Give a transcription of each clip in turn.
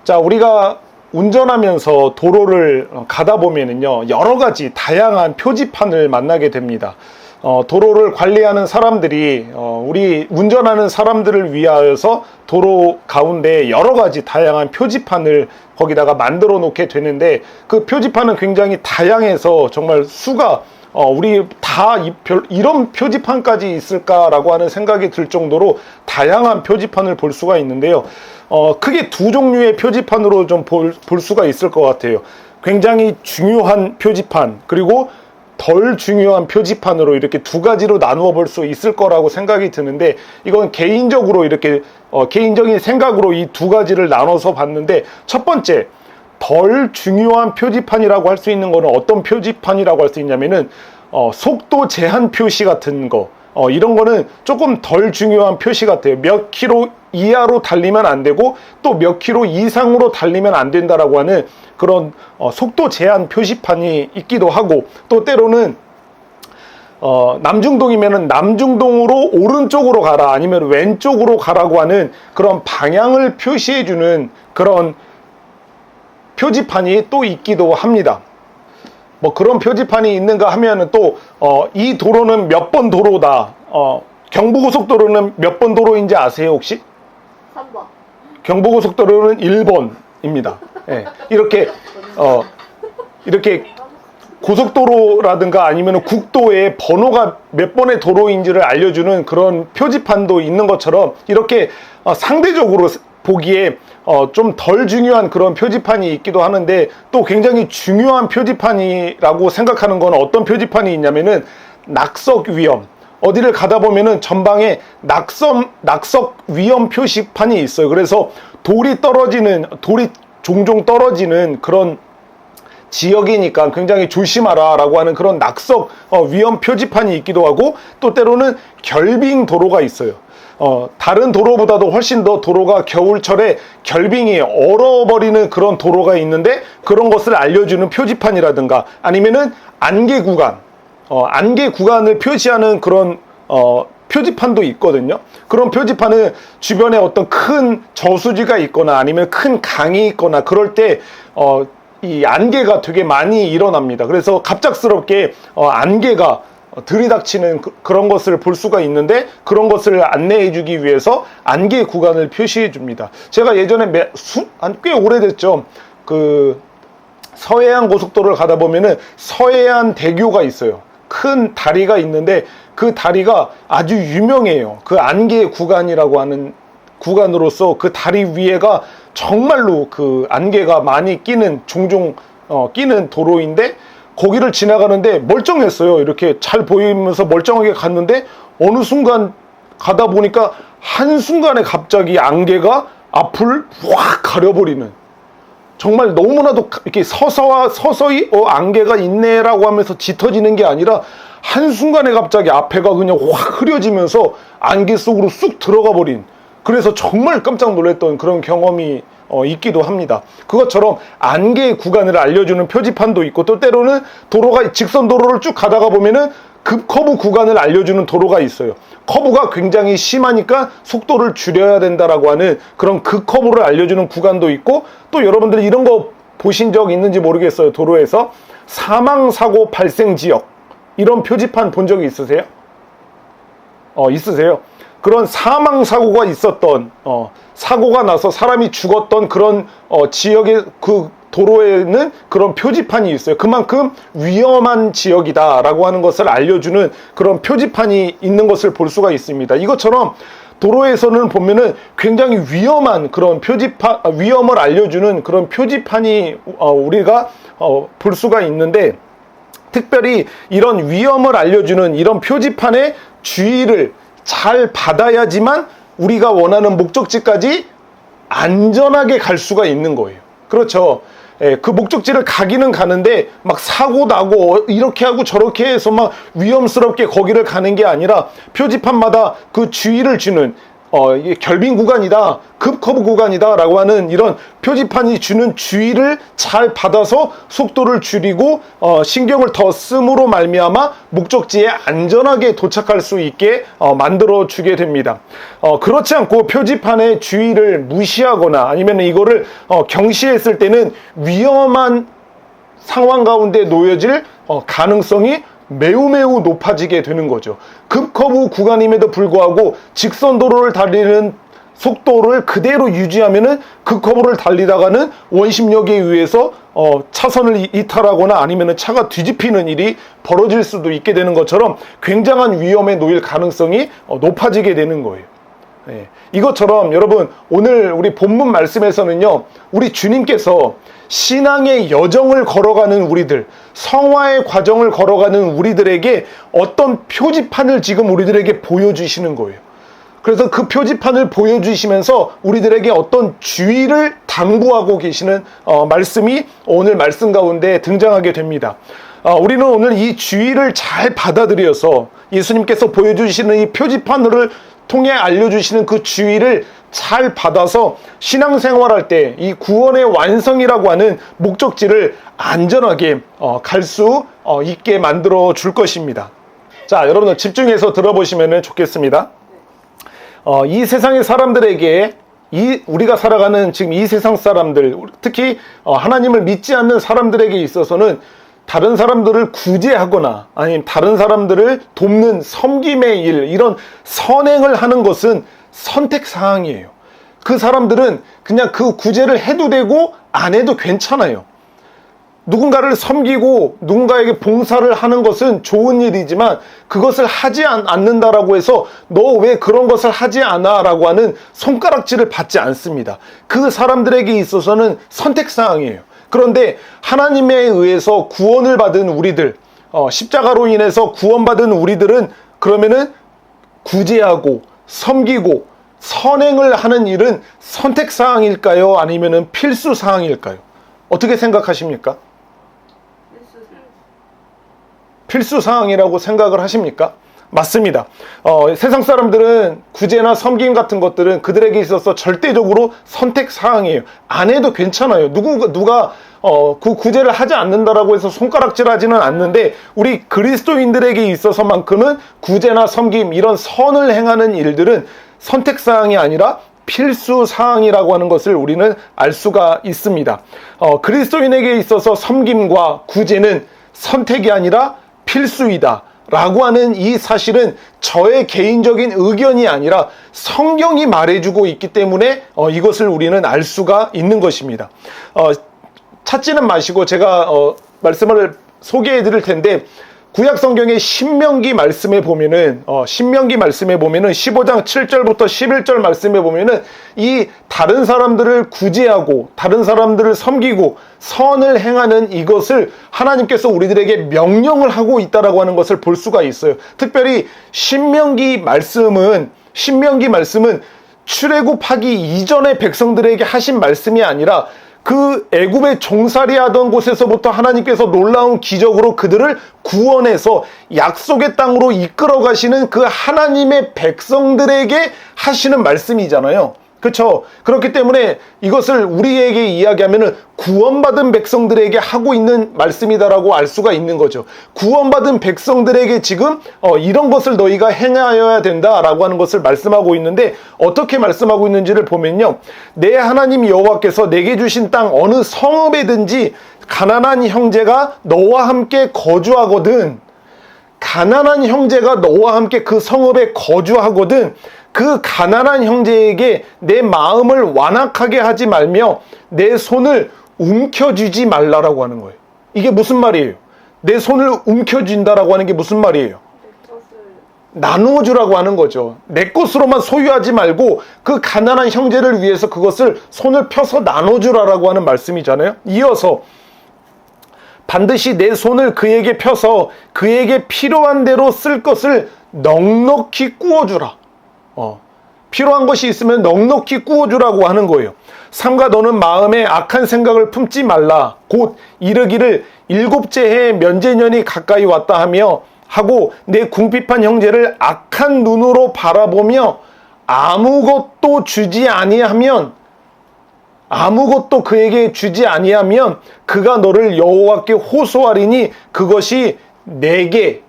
자, 우리가 운전하면서 도로를 가다 보면은요, 여러 가지 다양한 표지판을 만나게 됩니다. 도로를 관리하는 사람들이 우리 운전하는 사람들을 위하여서 도로 가운데 여러 가지 다양한 표지판을 거기다가 만들어 놓게 되는데, 그 표지판은 굉장히 다양해서 정말 수가 우리 다 이런 표지판까지 있을까라고 하는 생각이 들 정도로 다양한 표지판을 볼 수가 있는데요. 크게 두 종류의 표지판으로 좀 볼 수가 있을 것 같아요. 굉장히 중요한 표지판, 그리고 덜 중요한 표지판으로 이렇게 두 가지로 나누어 볼 수 있을 거라고 생각이 드는데, 이건 개인적으로 이렇게 개인적인 생각으로 이 두 가지를 나눠서 봤는데, 첫 번째, 덜 중요한 표지판이라고 할 수 있는 거는 어떤 표지판이라고 할 수 있냐면은 속도 제한 표시 같은 거, 이런 거는 조금 덜 중요한 표시 같아요. 몇 킬로 이하로 달리면 안 되고 또 몇 킬로 이상으로 달리면 안 된다라고 하는 그런 속도 제한 표시판이 있기도 하고, 또 때로는 남중동이면은 남중동으로 오른쪽으로 가라, 아니면 왼쪽으로 가라고 하는 그런 방향을 표시해주는 그런 표지판이 또 있기도 합니다. 뭐 그런 표지판이 있는가 하면은 또 이 도로는 몇 번 도로다, 경부고속도로는 몇 번 도로인지 아세요 혹시? 3번. 경부고속도로는 1번입니다. 예, 이렇게 고속도로라든가 아니면 국도에 번호가 몇 번의 도로인지를 알려주는 그런 표지판도 있는 것처럼, 이렇게 상대적으로 보기에 좀 덜 중요한 그런 표지판이 있기도 하는데, 또 굉장히 중요한 표지판이라고 생각하는 건 어떤 표지판이 있냐면은 낙석 위험. 어디를 가다 보면은 전방에 낙석 위험 표시판이 있어요. 그래서 돌이 종종 떨어지는 그런 지역이니까 굉장히 조심하라 라고 하는 그런 낙석 위험 표지판이 있기도 하고, 또 때로는 결빙 도로가 있어요. 다른 도로보다도 훨씬 더 도로가 겨울철에 결빙이 얼어버리는 그런 도로가 있는데, 그런 것을 알려주는 표지판이라든가, 아니면은 안개 구간을 표시하는 그런 표지판도 있거든요. 그런 표지판은 주변에 어떤 큰 저수지가 있거나 아니면 큰 강이 있거나 그럴 때 이 안개가 되게 많이 일어납니다. 그래서 갑작스럽게 안개가 들이닥치는 그런 것을 볼 수가 있는데, 그런 것을 안내해 주기 위해서 안개 구간을 표시해 줍니다. 제가 예전에 꽤 오래됐죠. 그 서해안 고속도로를 가다 보면은 서해안 대교가 있어요. 큰 다리가 있는데 그 다리가 아주 유명해요. 그 안개 구간이라고 하는 구간으로서 그 다리 위에가 정말로 그 안개가 많이 종종 끼는 도로인데, 거기를 지나가는데 멀쩡했어요. 이렇게 잘 보이면서 멀쩡하게 갔는데, 어느 순간 가다 보니까 한순간에 갑자기 안개가 앞을 확 가려버리는, 정말 너무나도 이렇게 서서히 안개가 있네라고 하면서 짙어지는 게 아니라 한순간에 갑자기 앞에가 그냥 확 흐려지면서 안개 속으로 쑥 들어가 버린, 그래서 정말 깜짝 놀랐던 그런 경험이 있기도 합니다. 그것처럼 안개 구간을 알려주는 표지판도 있고, 또 때로는 직선 도로를 쭉 가다가 보면은 급커브 구간을 알려주는 도로가 있어요. 커브가 굉장히 심하니까 속도를 줄여야 된다라고 하는 그런 급커브를 알려주는 구간도 있고, 또 여러분들 이런 거 보신 적 있는지 모르겠어요. 도로에서 사망사고 발생 지역, 이런 표지판 본 적이 있으세요? 있으세요? 그런 사망사고가 있었던, 사고가 나서 사람이 죽었던 그런 지역의 그 도로에는 그런 표지판이 있어요. 그만큼 위험한 지역이다라고 하는 것을 알려주는 그런 표지판이 있는 것을 볼 수가 있습니다. 이것처럼 도로에서는 보면은 굉장히 위험한 그런 위험을 알려주는 그런 표지판이 우리가 볼 수가 있는데, 특별히 이런 위험을 알려주는 이런 표지판의 주의를 잘 받아야지만 우리가 원하는 목적지까지 안전하게 갈 수가 있는 거예요. 그렇죠. 그 목적지를 가기는 가는데 막 사고 나고 이렇게 하고 저렇게 해서 막 위험스럽게 거기를 가는 게 아니라, 표지판마다 그 주의를 주는, 이게 결빙 구간이다, 급커브 구간이다 라고 하는 이런 표지판이 주는 주의를 잘 받아서 속도를 줄이고 신경을 더 씀으로 말미암아 목적지에 안전하게 도착할 수 있게 만들어 주게 됩니다. 그렇지 않고 표지판의 주의를 무시하거나 아니면 이거를 경시했을 때는 위험한 상황 가운데 놓여질 가능성이 매우 높아지게 되는 거죠. 급커브 구간임에도 불구하고 직선 도로를 달리는 속도를 그대로 유지하면은 급커브를 달리다가는 원심력에 의해서 차선을 이탈하거나 아니면은 차가 뒤집히는 일이 벌어질 수도 있게 되는 것처럼 굉장한 위험에 놓일 가능성이 높아지게 되는 거예요. 네. 이것처럼 여러분 오늘 우리 본문 말씀에서는요, 우리 주님께서 신앙의 여정을 걸어가는 우리들, 성화의 과정을 걸어가는 우리들에게 어떤 표지판을 지금 우리들에게 보여주시는 거예요. 그래서 그 표지판을 보여주시면서 우리들에게 어떤 주의를 당부하고 계시는 말씀이 오늘 말씀 가운데 등장하게 됩니다. 우리는 오늘 이 주의를 잘 받아들여서 예수님께서 보여주시는 이 표지판을 통해 알려주시는 그 주의를 잘 받아서 신앙생활할 때 이 구원의 완성이라고 하는 목적지를 안전하게 갈 수 있게 만들어 줄 것입니다. 자, 여러분들 집중해서 들어보시면 좋겠습니다. 이 세상의 사람들에게 우리가 살아가는 지금 이 세상 사람들, 특히 하나님을 믿지 않는 사람들에게 있어서는 다른 사람들을 구제하거나 아니면 다른 사람들을 돕는 섬김의 일, 이런 선행을 하는 것은 선택사항이에요. 그 사람들은 그냥 그 구제를 해도 되고 안 해도 괜찮아요. 누군가를 섬기고 누군가에게 봉사를 하는 것은 좋은 일이지만 그것을 하지 않는다라고 해서 너 왜 그런 것을 하지 않아? 라고 하는 손가락질을 받지 않습니다. 그 사람들에게 있어서는 선택사항이에요. 그런데 하나님에 의해서 구원을 받은 우리들, 십자가로 인해서 구원받은 우리들은 그러면은 구제하고 섬기고 선행을 하는 일은 선택사항일까요? 아니면은 필수사항일까요? 어떻게 생각하십니까? 필수사항이라고 생각을 하십니까? 맞습니다. 세상 사람들은 구제나 섬김 같은 것들은 그들에게 있어서 절대적으로 선택사항이에요. 안 해도 괜찮아요. 누가 그 구제를 하지 않는다라고 해서 손가락질 하지는 않는데 우리 그리스도인들에게 있어서만큼은 구제나 섬김, 이런 선을 행하는 일들은 선택사항이 아니라 필수사항이라고 하는 것을 우리는 알 수가 있습니다. 그리스도인에게 있어서 섬김과 구제는 선택이 아니라 필수이다 라고 하는 이 사실은 저의 개인적인 의견이 아니라 성경이 말해주고 있기 때문에 이것을 우리는 알 수가 있는 것입니다. 찾지는 마시고 제가 말씀을 소개해 드릴 텐데, 구약 성경의 신명기 말씀에 보면은 15장 7절부터 11절 말씀에 보면은 이 다른 사람들을 구제하고 다른 사람들을 섬기고 선을 행하는 이것을 하나님께서 우리들에게 명령을 하고 있다라고 하는 것을 볼 수가 있어요. 특별히 신명기 말씀은 출애굽하기 이전의 백성들에게 하신 말씀이 아니라 그 애굽에 종살이 하던 곳에서부터 하나님께서 놀라운 기적으로 그들을 구원해서 약속의 땅으로 이끌어 가시는 그 하나님의 백성들에게 하시는 말씀이잖아요. 그렇죠? 그렇기 때문에 이것을 우리에게 이야기하면은 구원받은 백성들에게 하고 있는 말씀이다라고 알 수가 있는 거죠. 구원받은 백성들에게 지금 이런 것을 너희가 행하여야 된다라고 하는 것을 말씀하고 있는데, 어떻게 말씀하고 있는지를 보면요, 내 하나님 여호와께서 내게 주신 땅 어느 성읍에든지 가난한 형제가 너와 함께 거주하거든, 가난한 형제가 너와 함께 그 성읍에 거주하거든 그 가난한 형제에게 내 마음을 완악하게 하지 말며 내 손을 움켜쥐지 말라라고 하는 거예요. 이게 무슨 말이에요? 내 손을 움켜쥔다라고 하는 게 무슨 말이에요? 나누어 주라고 하는 거죠. 내 것으로만 소유하지 말고 그 가난한 형제를 위해서 그것을 손을 펴서 나눠 주라라고 하는 말씀이잖아요. 이어서 반드시 내 손을 그에게 펴서 그에게 필요한 대로 쓸 것을 넉넉히 구워주라. 필요한 것이 있으면 넉넉히 구워주라고 하는 거예요. 삼가 너는 마음에 악한 생각을 품지 말라. 곧 이르기를 일곱째 해 면제년이 가까이 왔다 하며 하고 내 궁핍한 형제를 악한 눈으로 바라보며 아무것도 주지 아니하면, 아무것도 그에게 주지 아니하면 그가 너를 여호와께 호소하리니 그것이 내게,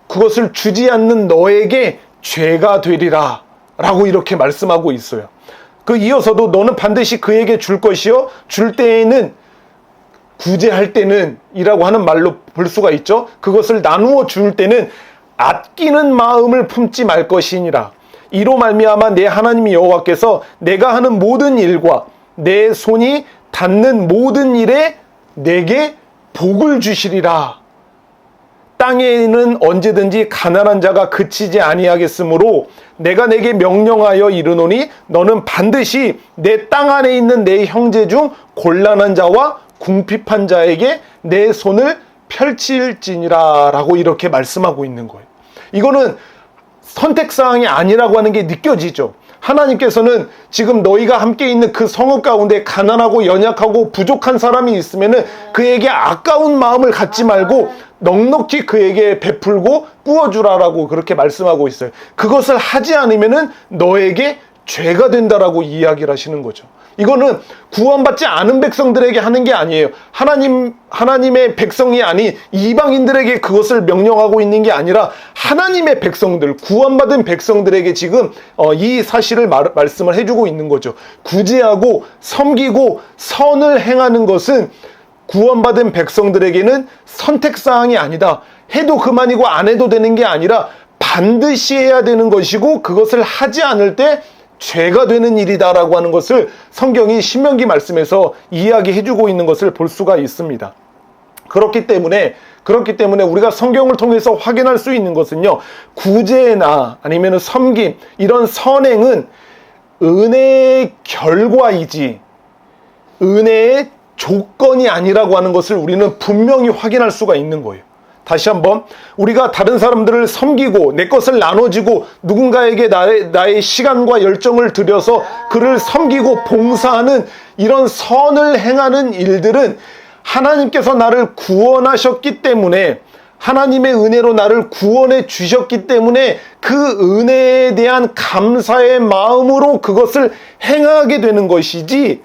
그것을 주지 않는 너에게 죄가 되리라 라고 이렇게 말씀하고 있어요. 그 이어서도 너는 반드시 그에게 줄 것이요 줄 때에는, 구제할 때는 이라고 하는 말로 볼 수가 있죠. 그것을 나누어 줄 때는 아끼는 마음을 품지 말 것이니라. 이로 말미암아 내 하나님 여호와께서 내가 하는 모든 일과 내 손이 닿는 모든 일에 내게 복을 주시리라. 땅에는 언제든지 가난한 자가 그치지 아니하겠으므로 내가 내게 명령하여 이르노니 너는 반드시 내 땅 안에 있는 내 형제 중 곤란한 자와 궁핍한 자에게 내 손을 펼칠지니라 라고 이렇게 말씀하고 있는 거예요. 이거는 선택사항이 아니라고 하는 게 느껴지죠. 하나님께서는 지금 너희가 함께 있는 그 성읍 가운데 가난하고 연약하고 부족한 사람이 있으면은 그에게 아까운 마음을 갖지 말고 넉넉히 그에게 베풀고 꾸어주라라고 그렇게 말씀하고 있어요. 그것을 하지 않으면은 너에게 죄가 된다라고 이야기를 하시는 거죠. 이거는 구원받지 않은 백성들에게 하는 게 아니에요. 하나님의 백성이 아닌 이방인들에게 그것을 명령하고 있는 게 아니라 하나님의 백성들, 구원받은 백성들에게 지금 이 사실을 말씀을 해주고 있는 거죠. 구제하고 섬기고 선을 행하는 것은 구원받은 백성들에게는 선택사항이 아니다. 해도 그만이고 안 해도 되는 게 아니라 반드시 해야 되는 것이고 그것을 하지 않을 때 죄가 되는 일이다라고 하는 것을 성경이 신명기 말씀에서 이야기해주고 있는 것을 볼 수가 있습니다. 그렇기 때문에 우리가 성경을 통해서 확인할 수 있는 것은요, 구제나 아니면 섬김, 이런 선행은 은혜의 결과이지 은혜의 조건이 아니라고 하는 것을 우리는 분명히 확인할 수가 있는 거예요. 다시 한번, 우리가 다른 사람들을 섬기고 내 것을 나눠주고 누군가에게 나의 시간과 열정을 들여서 그를 섬기고 봉사하는 이런 선을 행하는 일들은 하나님께서 나를 구원하셨기 때문에, 하나님의 은혜로 나를 구원해 주셨기 때문에 그 은혜에 대한 감사의 마음으로 그것을 행하게 되는 것이지,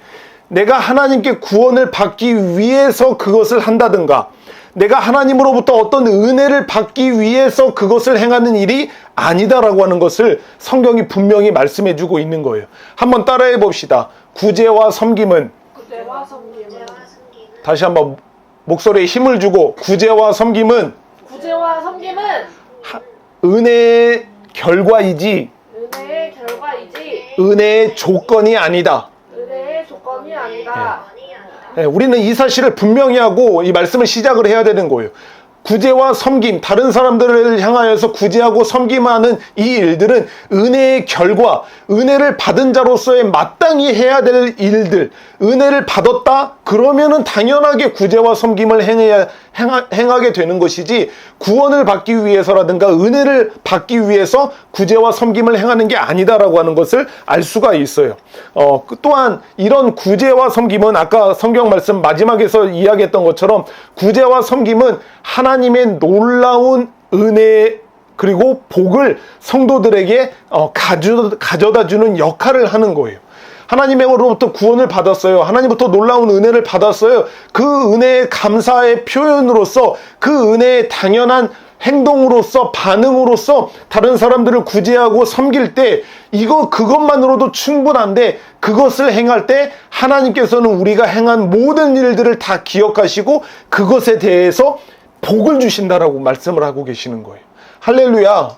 내가 하나님께 구원을 받기 위해서 그것을 한다든가 내가 하나님으로부터 어떤 은혜를 받기 위해서 그것을 행하는 일이 아니다라고 하는 것을 성경이 분명히 말씀해 주고 있는 거예요. 한번 따라해 봅시다. 구제와 섬김은, 다시 한번 목소리에 힘을 주고, 구제와 섬김은 은혜의 결과이지 은혜의 조건이 아니다. 네, 우리는 이 사실을 분명히 하고 이 말씀을 시작을 해야 되는 거예요. 구제와 섬김, 다른 사람들을 향하여서 구제하고 섬김하는 이 일들은 은혜의 결과, 은혜를 받은 자로서의 마땅히 해야 될 일들, 은혜를 받았다? 그러면은 당연하게 구제와 섬김을 행하게 되는 것이지, 구원을 받기 위해서라든가 은혜를 받기 위해서 구제와 섬김을 행하는 게 아니다라고 하는 것을 알 수가 있어요. 또한 이런 구제와 섬김은 아까 성경 말씀 마지막에서 이야기했던 것처럼 구제와 섬김은 하나님의 놀라운 은혜 그리고 복을 성도들에게 가져다 주는 역할을 하는 거예요. 하나님으로부터 구원을 받았어요. 하나님부터 놀라운 은혜를 받았어요. 그 은혜의 감사의 표현으로서, 그 은혜의 당연한 행동으로서, 반응으로서 다른 사람들을 구제하고 섬길 때 그것만으로도 충분한데, 그것을 행할 때 하나님께서는 우리가 행한 모든 일들을 다 기억하시고 그것에 대해서 복을 주신다라고 말씀을 하고 계시는 거예요. 할렐루야.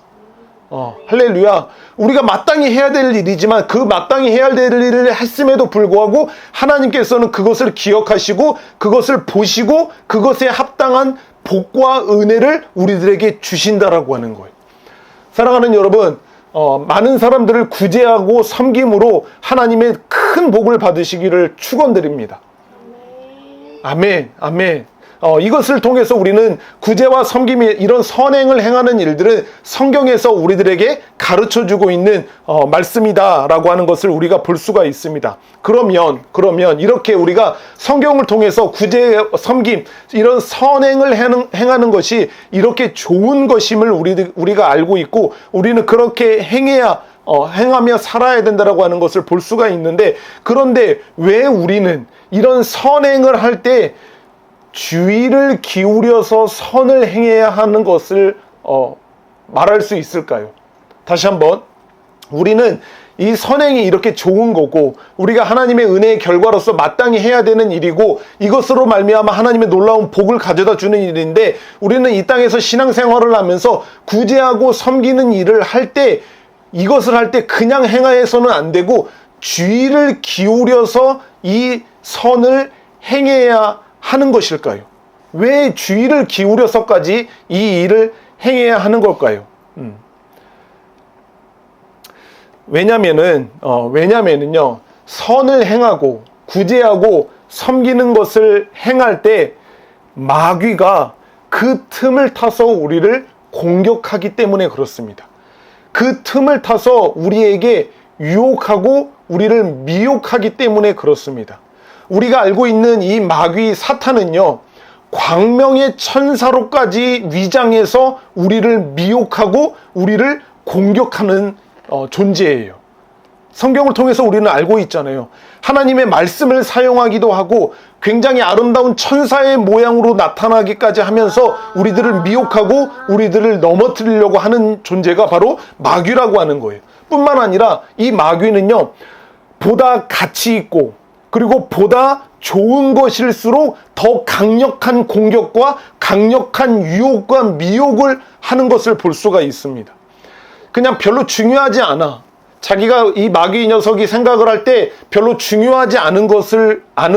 할렐루야. 우리가 마땅히 해야 될 일이지만 그 마땅히 해야 될 일을 했음에도 불구하고 하나님께서는 그것을 기억하시고 그것을 보시고 그것에 합당한 복과 은혜를 우리들에게 주신다라고 하는 거예요. 사랑하는 여러분, 많은 사람들을 구제하고 섬김으로 하나님의 큰 복을 받으시기를 축원드립니다. 아멘, 아멘. 이것을 통해서 우리는 구제와 섬김이, 이런 선행을 행하는 일들은 성경에서 우리들에게 가르쳐주고 있는 말씀이다라고 하는 것을 우리가 볼 수가 있습니다. 그러면 이렇게 우리가 성경을 통해서 구제, 섬김, 이런 선행을 행하는 것이 이렇게 좋은 것임을 우리가 알고 있고, 우리는 그렇게 행해야 행하며 살아야 된다라고 하는 것을 볼 수가 있는데, 그런데 왜 우리는 이런 선행을 할 때 주의를 기울여서 선을 행해야 하는 것을 말할 수 있을까요? 다시 한번, 우리는 이 선행이 이렇게 좋은 거고 우리가 하나님의 은혜의 결과로서 마땅히 해야 되는 일이고 이것으로 말미암아 하나님의 놀라운 복을 가져다 주는 일인데, 우리는 이 땅에서 신앙생활을 하면서 구제하고 섬기는 일을 할 때, 이것을 할 때 그냥 행하여서는 안 되고 주의를 기울여서 이 선을 행해야 하는 것일까요? 왜 주의를 기울여서까지 이 일을 행해야 하는 걸까요? 왜냐면은요, 선을 행하고 구제하고 섬기는 것을 행할 때 마귀가 그 틈을 타서 우리를 공격하기 때문에 그렇습니다. 그 틈을 타서 우리에게 유혹하고 우리를 미혹하기 때문에 그렇습니다. 우리가 알고 있는 이 마귀 사탄은요, 광명의 천사로까지 위장해서 우리를 미혹하고 우리를 공격하는 존재예요. 성경을 통해서 우리는 알고 있잖아요. 하나님의 말씀을 사용하기도 하고 굉장히 아름다운 천사의 모양으로 나타나기까지 하면서 우리들을 미혹하고 우리들을 넘어뜨리려고 하는 존재가 바로 마귀라고 하는 거예요. 뿐만 아니라 이 마귀는요, 보다 가치 있고 그리고 보다 좋은 것일수록 더 강력한 공격과 강력한 유혹과 미혹을 하는 것을 볼 수가 있습니다. 그냥 별로 중요하지 않아. 자기가 이 마귀 녀석이 생각을 할 때 별로 중요하지 않은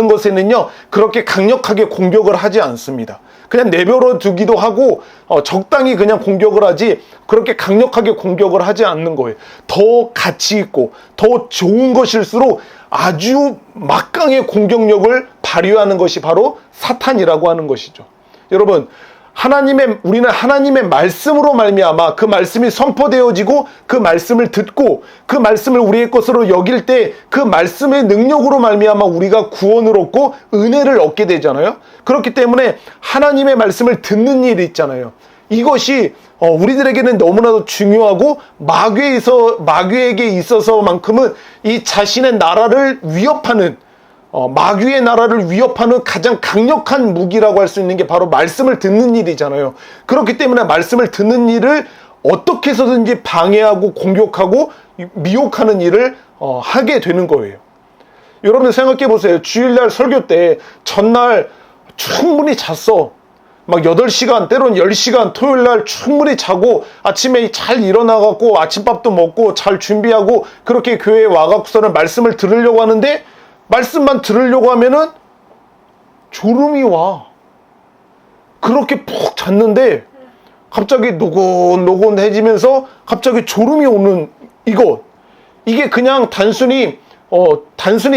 것에는요, 그렇게 강력하게 공격을 하지 않습니다. 그냥 내버려 두기도 하고 적당히 그냥 공격을 하지 그렇게 강력하게 공격을 하지 않는 거예요. 더 가치 있고 더 좋은 것일수록 아주 막강의 공격력을 발휘하는 것이 바로 사탄이라고 하는 것이죠. 여러분, 우리는 하나님의 말씀으로 말미암아 그 말씀이 선포되어지고 그 말씀을 듣고 그 말씀을 우리의 것으로 여길 때 그 말씀의 능력으로 말미암아 우리가 구원을 얻고 은혜를 얻게 되잖아요. 그렇기 때문에 하나님의 말씀을 듣는 일이 있잖아요. 이것이 우리들에게는 너무나도 중요하고 마귀에게 있어서만큼은 이 자신의 나라를 위협하는 마귀의 나라를 위협하는 가장 강력한 무기라고 할 수 있는 게 바로 말씀을 듣는 일이잖아요. 그렇기 때문에 말씀을 듣는 일을 어떻게 해서든지 방해하고 공격하고 미혹하는 일을 하게 되는 거예요. 여러분 생각해 보세요. 주일날 설교 때 전날 충분히 잤어. 막 8시간, 때론 10시간 토요일날 충분히 자고 아침에 잘 일어나갖고 아침밥도 먹고 잘 준비하고 그렇게 교회에 와갖고서는 말씀을 들으려고 하는데, 말씀만 들으려고 하면은 졸음이 와. 그렇게 푹 잤는데 갑자기 노곤노곤해지면서 갑자기 졸음이 오는 이게 그냥 단순히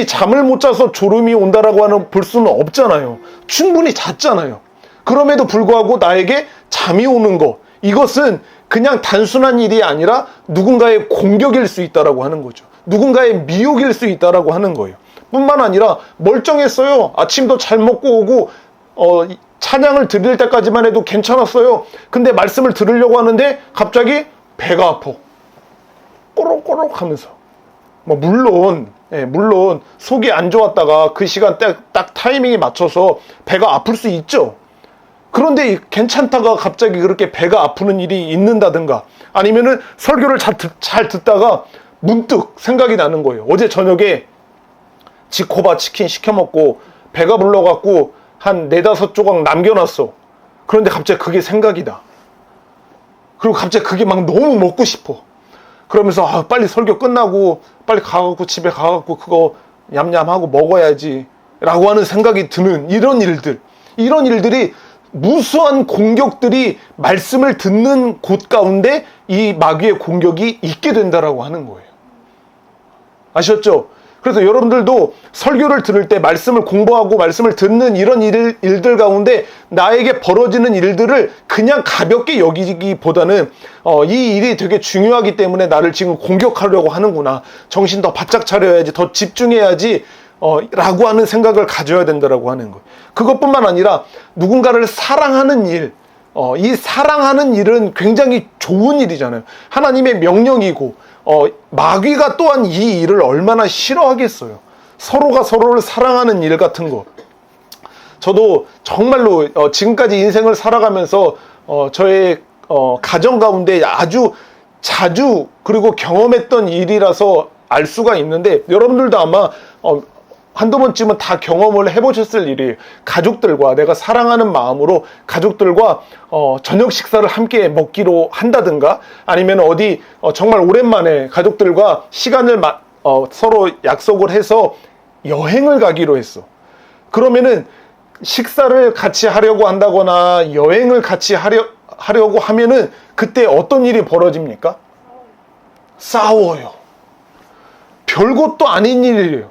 잠을 못 자서 졸음이 온다라고 볼 수는 없잖아요. 충분히 잤잖아요. 그럼에도 불구하고 나에게 잠이 오는 이것은 그냥 단순한 일이 아니라 누군가의 공격일 수 있다라고 하는 거죠. 누군가의 미혹일 수 있다라고 하는 거예요. 뿐만 아니라 멀쩡했어요. 아침도 잘 먹고 오고 찬양을 드릴 때까지만 해도 괜찮았어요. 근데 말씀을 들으려고 하는데 갑자기 배가 아파. 꼬록꼬록 하면서. 물론 속이 안 좋았다가 그 시간 딱 타이밍에 맞춰서 배가 아플 수 있죠. 그런데 괜찮다가 갑자기 그렇게 배가 아프는 일이 있는다든가, 아니면은 설교를 잘 듣다가 문득 생각이 나는 거예요. 어제 저녁에 지코바 치킨 시켜 먹고 배가 불러갖고 한 4-5조각 남겨놨어. 그런데 갑자기 그게 생각이 나. 그리고 갑자기 그게 막 너무 먹고 싶어. 그러면서 빨리 설교 끝나고 빨리 가갖고 집에 가갖고 그거 냠냠하고 먹어야지 라고 하는 생각이 드는 이런 일들이 무수한 공격들이 말씀을 듣는 곳 가운데 이 마귀의 공격이 있게 된다라고 하는 거예요. 아셨죠? 그래서 여러분들도 설교를 들을 때 말씀을 공부하고 말씀을 듣는 이런 일들 가운데 나에게 벌어지는 일들을 그냥 가볍게 여기기보다는 이 일이 되게 중요하기 때문에 나를 지금 공격하려고 하는구나. 정신 더 바짝 차려야지, 더 집중해야지 라고 하는 생각을 가져야 된다라고 하는 거예요. 그것뿐만 아니라 누군가를 사랑하는 일, 이 사랑하는 일은 굉장히 좋은 일이잖아요. 하나님의 명령이고 마귀가 또한 이 일을 얼마나 싫어하겠어요. 서로가 서로를 사랑하는 일 같은 거. 저도 정말로 지금까지 인생을 살아가면서 저의 가정 가운데 아주 자주 그리고 경험했던 일이라서 알 수가 있는데, 여러분들도 아마 한두 번쯤은 다 경험을 해보셨을 일이에요. 가족들과, 내가 사랑하는 마음으로 가족들과 저녁 식사를 함께 먹기로 한다든가, 아니면 어디 정말 오랜만에 가족들과 시간을 서로 약속을 해서 여행을 가기로 했어. 그러면은 식사를 같이 하려고 한다거나 여행을 같이 하려고 하면은 그때 어떤 일이 벌어집니까? 싸워요. 별것도 아닌 일이에요.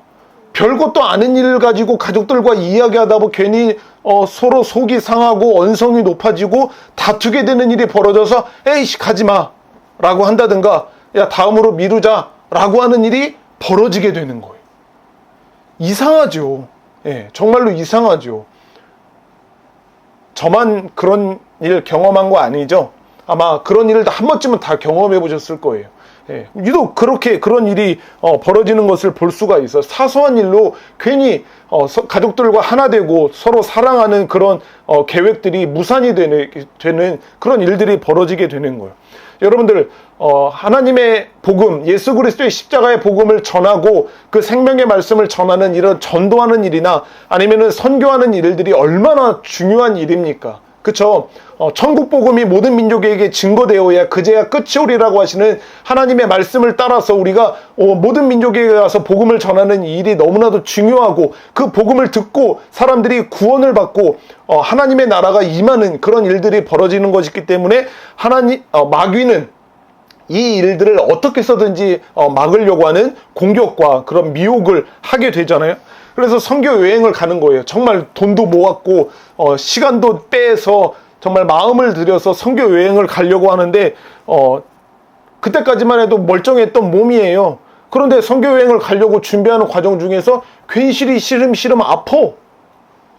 별것도 아닌 일을 가지고 가족들과 이야기하다 보면 괜히 서로 속이 상하고 언성이 높아지고 다투게 되는 일이 벌어져서 에이씨 가지마 라고 한다든가, 야 다음으로 미루자 라고 하는 일이 벌어지게 되는 거예요. 이상하죠. 예, 정말로 이상하죠. 저만 그런 일 경험한 거 아니죠? 아마 그런 일을 한 번쯤은 다 경험해 보셨을 거예요. 예, 유독 그렇게 그런 일이 벌어지는 것을 볼 수가 있어요. 사소한 일로 괜히 가족들과 하나 되고 서로 사랑하는 그런 계획들이 무산이 되는 그런 일들이 벌어지게 되는 거예요. 여러분들, 하나님의 복음, 예수 그리스도의 십자가의 복음을 전하고 그 생명의 말씀을 전하는 이런 전도하는 일이나 아니면은 선교하는 일들이 얼마나 중요한 일입니까? 그쵸? 천국 복음이 모든 민족에게 증거되어야 그제야 끝이 오리라고 하시는 하나님의 말씀을 따라서 우리가 모든 민족에게 가서 복음을 전하는 이 일이 너무나도 중요하고, 그 복음을 듣고 사람들이 구원을 받고 하나님의 나라가 임하는 그런 일들이 벌어지는 것이기 때문에 마귀는 이 일들을 어떻게 해서든지 막으려고 하는 공격과 그런 미혹을 하게 되잖아요. 그래서 선교 여행을 가는 거예요. 정말 돈도 모았고 시간도 빼서 정말 마음을 들여서 선교 여행을 가려고 하는데 그때까지만 해도 멀쩡했던 몸이에요. 그런데 선교 여행을 가려고 준비하는 과정 중에서 괜시리 시름시름 아파.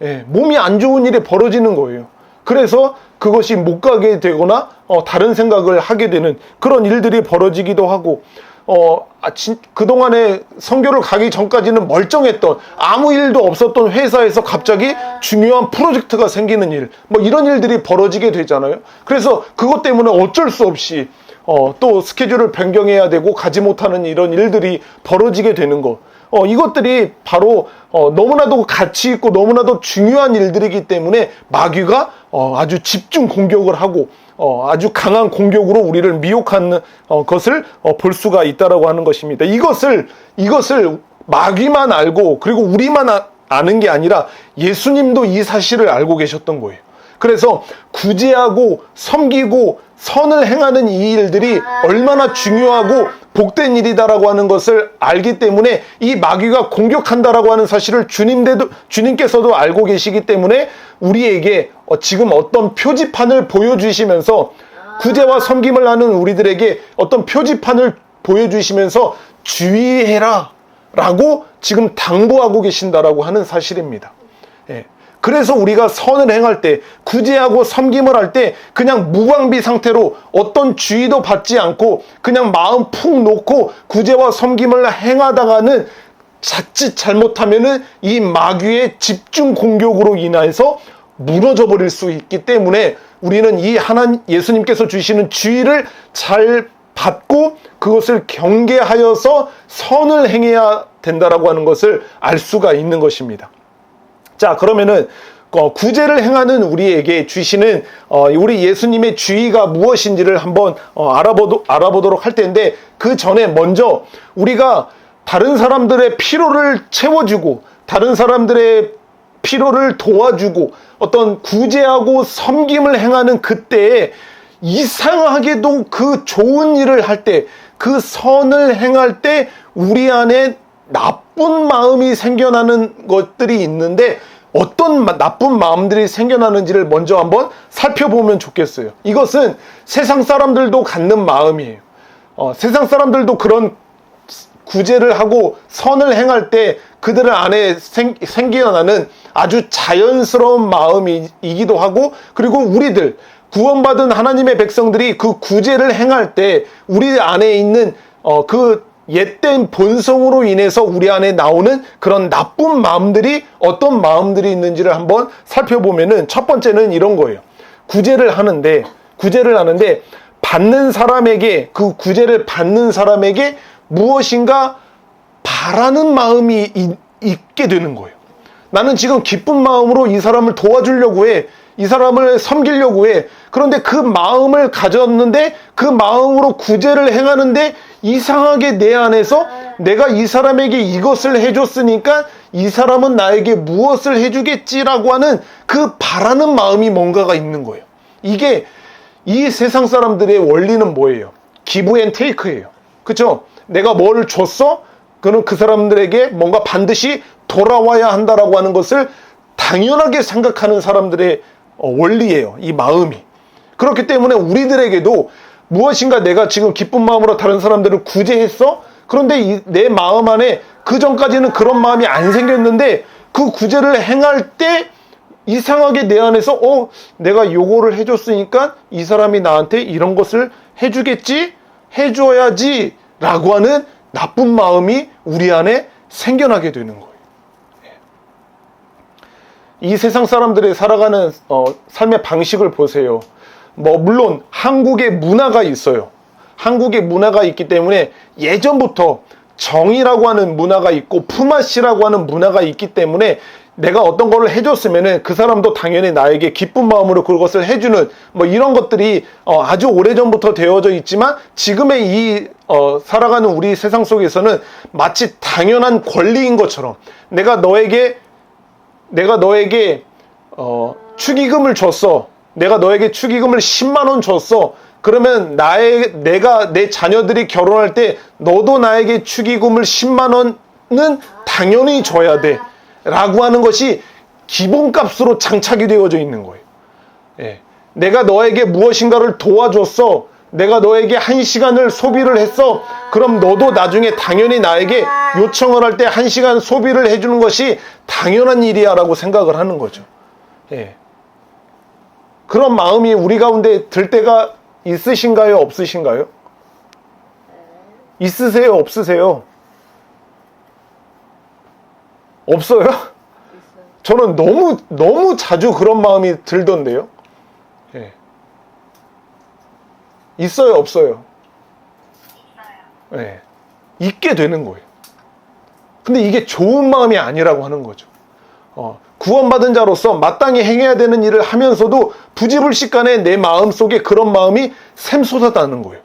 예, 몸이 안 좋은 일이 벌어지는 거예요. 그래서 그것이 못 가게 되거나 다른 생각을 하게 되는 그런 일들이 벌어지기도 하고, 그동안에 선교를 가기 전까지는 멀쩡했던 아무 일도 없었던 회사에서 갑자기 중요한 프로젝트가 생기는 일, 뭐 이런 일들이 벌어지게 되잖아요. 그래서 그것 때문에 어쩔 수 없이 또 스케줄을 변경해야 되고 가지 못하는 이런 일들이 벌어지게 되는 거. 이것들이 바로 너무나도 가치 있고 너무나도 중요한 일들이기 때문에 마귀가 아주 집중 공격을 하고 아주 강한 공격으로 우리를 미혹하는 것을 볼 수가 있다라고 하는 것입니다. 이것을 마귀만 알고 그리고 우리만 아는 게 아니라 예수님도 이 사실을 알고 계셨던 거예요. 그래서 구제하고 섬기고 선을 행하는 이 일들이 얼마나 중요하고 복된 일이다라고 하는 것을 알기 때문에 이 마귀가 공격한다라고 하는 사실을 주님께서도 알고 계시기 때문에 우리에게 지금 어떤 표지판을 보여주시면서 구제와 섬김을 하는 우리들에게 어떤 표지판을 보여주시면서 주의해라 라고 지금 당부하고 계신다라고 하는 사실입니다. 예. 그래서 우리가 선을 행할 때, 구제하고 섬김을 할 때 그냥 무방비 상태로 어떤 주의도 받지 않고 그냥 마음 푹 놓고 구제와 섬김을 행하다가는 자칫 잘못하면은 이 마귀의 집중 공격으로 인해서 무너져 버릴 수 있기 때문에 우리는 이 예수님께서 주시는 주의를 잘 받고 그것을 경계하여서 선을 행해야 된다라고 하는 것을 알 수가 있는 것입니다. 자, 그러면은 구제를 행하는 우리에게 주시는 우리 예수님의 주의가 무엇인지를 한번 알아보도록 할 텐데, 그 전에 먼저 우리가 다른 사람들의 필요를 채워주고 다른 사람들의 필요를 도와주고 어떤 구제하고 섬김을 행하는 그때에 이상하게도 그 좋은 일을 할 때, 그 선을 행할 때 우리 안에 나쁜 마음이 생겨나는 것들이 있는데, 어떤 나쁜 마음들이 생겨나는지를 먼저 한번 살펴보면 좋겠어요. 이것은 세상 사람들도 갖는 마음이에요. 세상 사람들도 그런 구제를 하고 선을 행할 때 그들 안에 생겨나는 아주 자연스러운 마음이기도 하고, 그리고 우리들 구원받은 하나님의 백성들이 그 구제를 행할 때 우리 안에 있는 그 옛된 본성으로 인해서 우리 안에 나오는 그런 나쁜 마음들이 어떤 마음들이 있는지를 한번 살펴보면은, 첫 번째는 이런 거예요. 구제를 하는데 받는 사람에게, 그 구제를 받는 사람에게 무엇인가 바라는 마음이 있게 되는 거예요. 나는 지금 기쁜 마음으로 이 사람을 도와주려고 해. 이 사람을 섬기려고 해. 그런데 그 마음을 가졌는데 그 마음으로 구제를 행하는데 이상하게 내 안에서 내가 이 사람에게 이것을 해줬으니까 이 사람은 나에게 무엇을 해주겠지라고 하는 그 바라는 마음이 뭔가가 있는 거예요. 이게 이 세상 사람들의 원리는 뭐예요? 기브 앤 테이크예요. 그렇죠? 내가 뭘 줬어? 그는 그 사람들에게 뭔가 반드시 돌아와야 한다라고 하는 것을 당연하게 생각하는 사람들의 원리예요. 이 마음이. 그렇기 때문에 우리들에게도 무엇인가 내가 지금 기쁜 마음으로 다른 사람들을 구제했어? 그런데 내 마음 안에 그 전까지는 그런 마음이 안 생겼는데 그 구제를 행할 때 이상하게 내 안에서 내가 요거를 해줬으니까 이 사람이 나한테 이런 것을 해주겠지? 해줘야지 라고 하는 나쁜 마음이 우리 안에 생겨나게 되는 거예요. 이 세상 사람들이 살아가는 삶의 방식을 보세요. 물론 한국의 문화가 있어요. 한국의 문화가 있기 때문에 예전부터 정이라고 하는 문화가 있고 품앗이라고 하는 문화가 있기 때문에 내가 어떤 거를 해줬으면은 그 사람도 당연히 나에게 기쁜 마음으로 그것을 해주는 이런 것들이 아주 오래전부터 되어져 있지만 지금의 이 살아가는 우리 세상 속에서는 마치 당연한 권리인 것처럼 내가 너에게 축의금을 줬어. 내가 너에게 축의금을 10만 원 줬어. 그러면 내가 내 자녀들이 결혼할 때 너도 나에게 축의금을 10만 원은 당연히 줘야 돼. 라고 하는 것이 기본값으로 장착이 되어져 있는 거예요. 예. 내가 너에게 무엇인가를 도와줬어. 내가 너에게 1시간을 소비를 했어. 그럼 너도 나중에 당연히 나에게 요청을 할 때 1시간 소비를 해주는 것이 당연한 일이야 라고 생각을 하는 거죠. 예. 그런 마음이 우리 가운데 들 때가 있으신가요? 없으신가요? 있으세요? 없으세요? 없어요? 저는 너무 자주 그런 마음이 들던데요. 예. 있어요? 없어요? 예. 있게 되는 거예요. 근데 이게 좋은 마음이 아니라고 하는 거죠. 구원받은 자로서 마땅히 행해야 되는 일을 하면서도 부지불식간에 내 마음 속에 그런 마음이 샘솟았다는 거예요.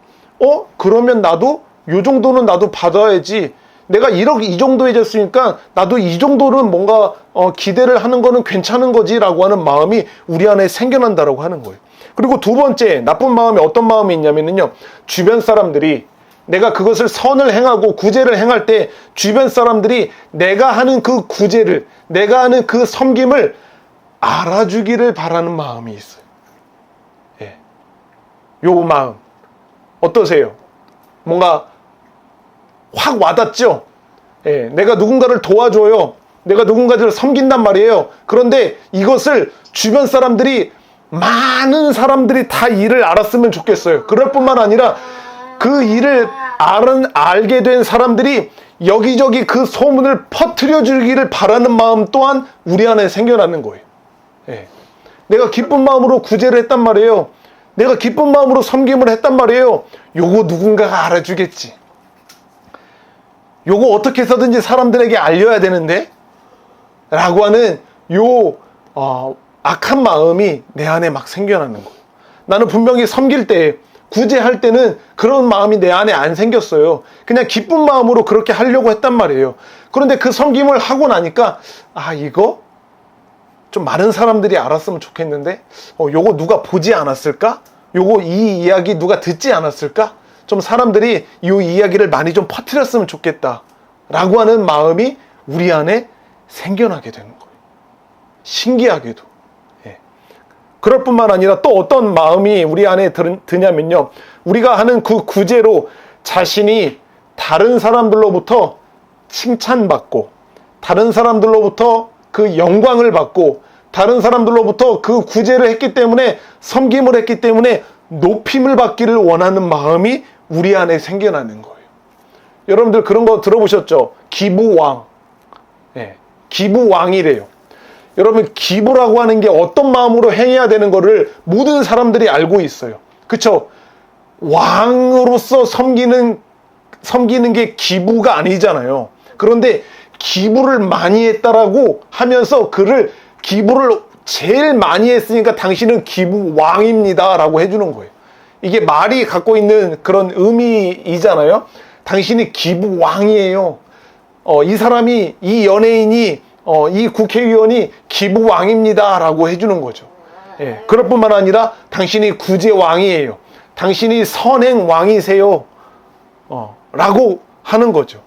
그러면 나도 요 정도는 나도 받아야지. 내가 이 정도 해줬으니까 나도 이 정도는 뭔가 기대를 하는 거는 괜찮은 거지 라고 하는 마음이 우리 안에 생겨난다라고 하는 거예요. 그리고 두 번째 나쁜 마음이 어떤 마음이 있냐면요, 주변 사람들이 내가 그것을 선을 행하고 구제를 행할 때 주변 사람들이 내가 하는 그 구제를, 내가 하는 그 섬김을 알아주기를 바라는 마음이 있어요. 예. 요 마음 어떠세요? 뭔가 확 와닿죠? 예. 내가 누군가를 도와줘요. 내가 누군가를 섬긴단 말이에요. 그런데 이것을 주변 사람들이, 많은 사람들이 다 일을 알았으면 좋겠어요. 그럴 뿐만 아니라 그 일을 알게 된 사람들이 여기저기 그 소문을 퍼뜨려 주기를 바라는 마음 또한 우리 안에 생겨나는 거예요. 예. 내가 기쁜 마음으로 구제를 했단 말이에요. 내가 기쁜 마음으로 섬김을 했단 말이에요. 요거 누군가가 알아주겠지. 요거 어떻게 해서든지 사람들에게 알려야 되는데 라고 하는 악한 마음이 내 안에 막 생겨나는 거예요. 나는 분명히 섬길 때, 구제할 때는 그런 마음이 내 안에 안 생겼어요. 그냥 기쁜 마음으로 그렇게 하려고 했단 말이에요. 그런데 그 섬김을 하고 나니까 이거 좀 많은 사람들이 알았으면 좋겠는데 요거 누가 보지 않았을까? 요거 이 이야기 누가 듣지 않았을까? 좀 사람들이 이 이야기를 많이 좀 퍼뜨렸으면 좋겠다 라고 하는 마음이 우리 안에 생겨나게 되는 거예요. 신기하게도. 그럴 뿐만 아니라 또 어떤 마음이 우리 안에 드냐면요, 우리가 하는 그 구제로 자신이 다른 사람들로부터 칭찬받고 다른 사람들로부터 그 영광을 받고 다른 사람들로부터 그 구제를 했기 때문에, 섬김을 했기 때문에 높임을 받기를 원하는 마음이 우리 안에 생겨나는 거예요. 여러분들 그런 거 들어보셨죠? 기부왕. 예, 기부왕이래요. 여러분, 기부라고 하는 게 어떤 마음으로 행해야 되는 거를 모든 사람들이 알고 있어요. 그쵸? 왕으로서 섬기는 게 기부가 아니잖아요. 그런데 기부를 많이 했다라고 하면서 기부를 제일 많이 했으니까 당신은 기부왕입니다 라고 해주는 거예요. 이게 말이 갖고 있는 그런 의미이잖아요. 당신이 기부왕이에요. 이 사람이, 이 연예인이, 이 국회의원이 기부왕입니다 라고 해주는 거죠. 예, 그럴 뿐만 아니라 당신이 구제왕이에요. 당신이 선행왕이세요. 라고 하는 거죠.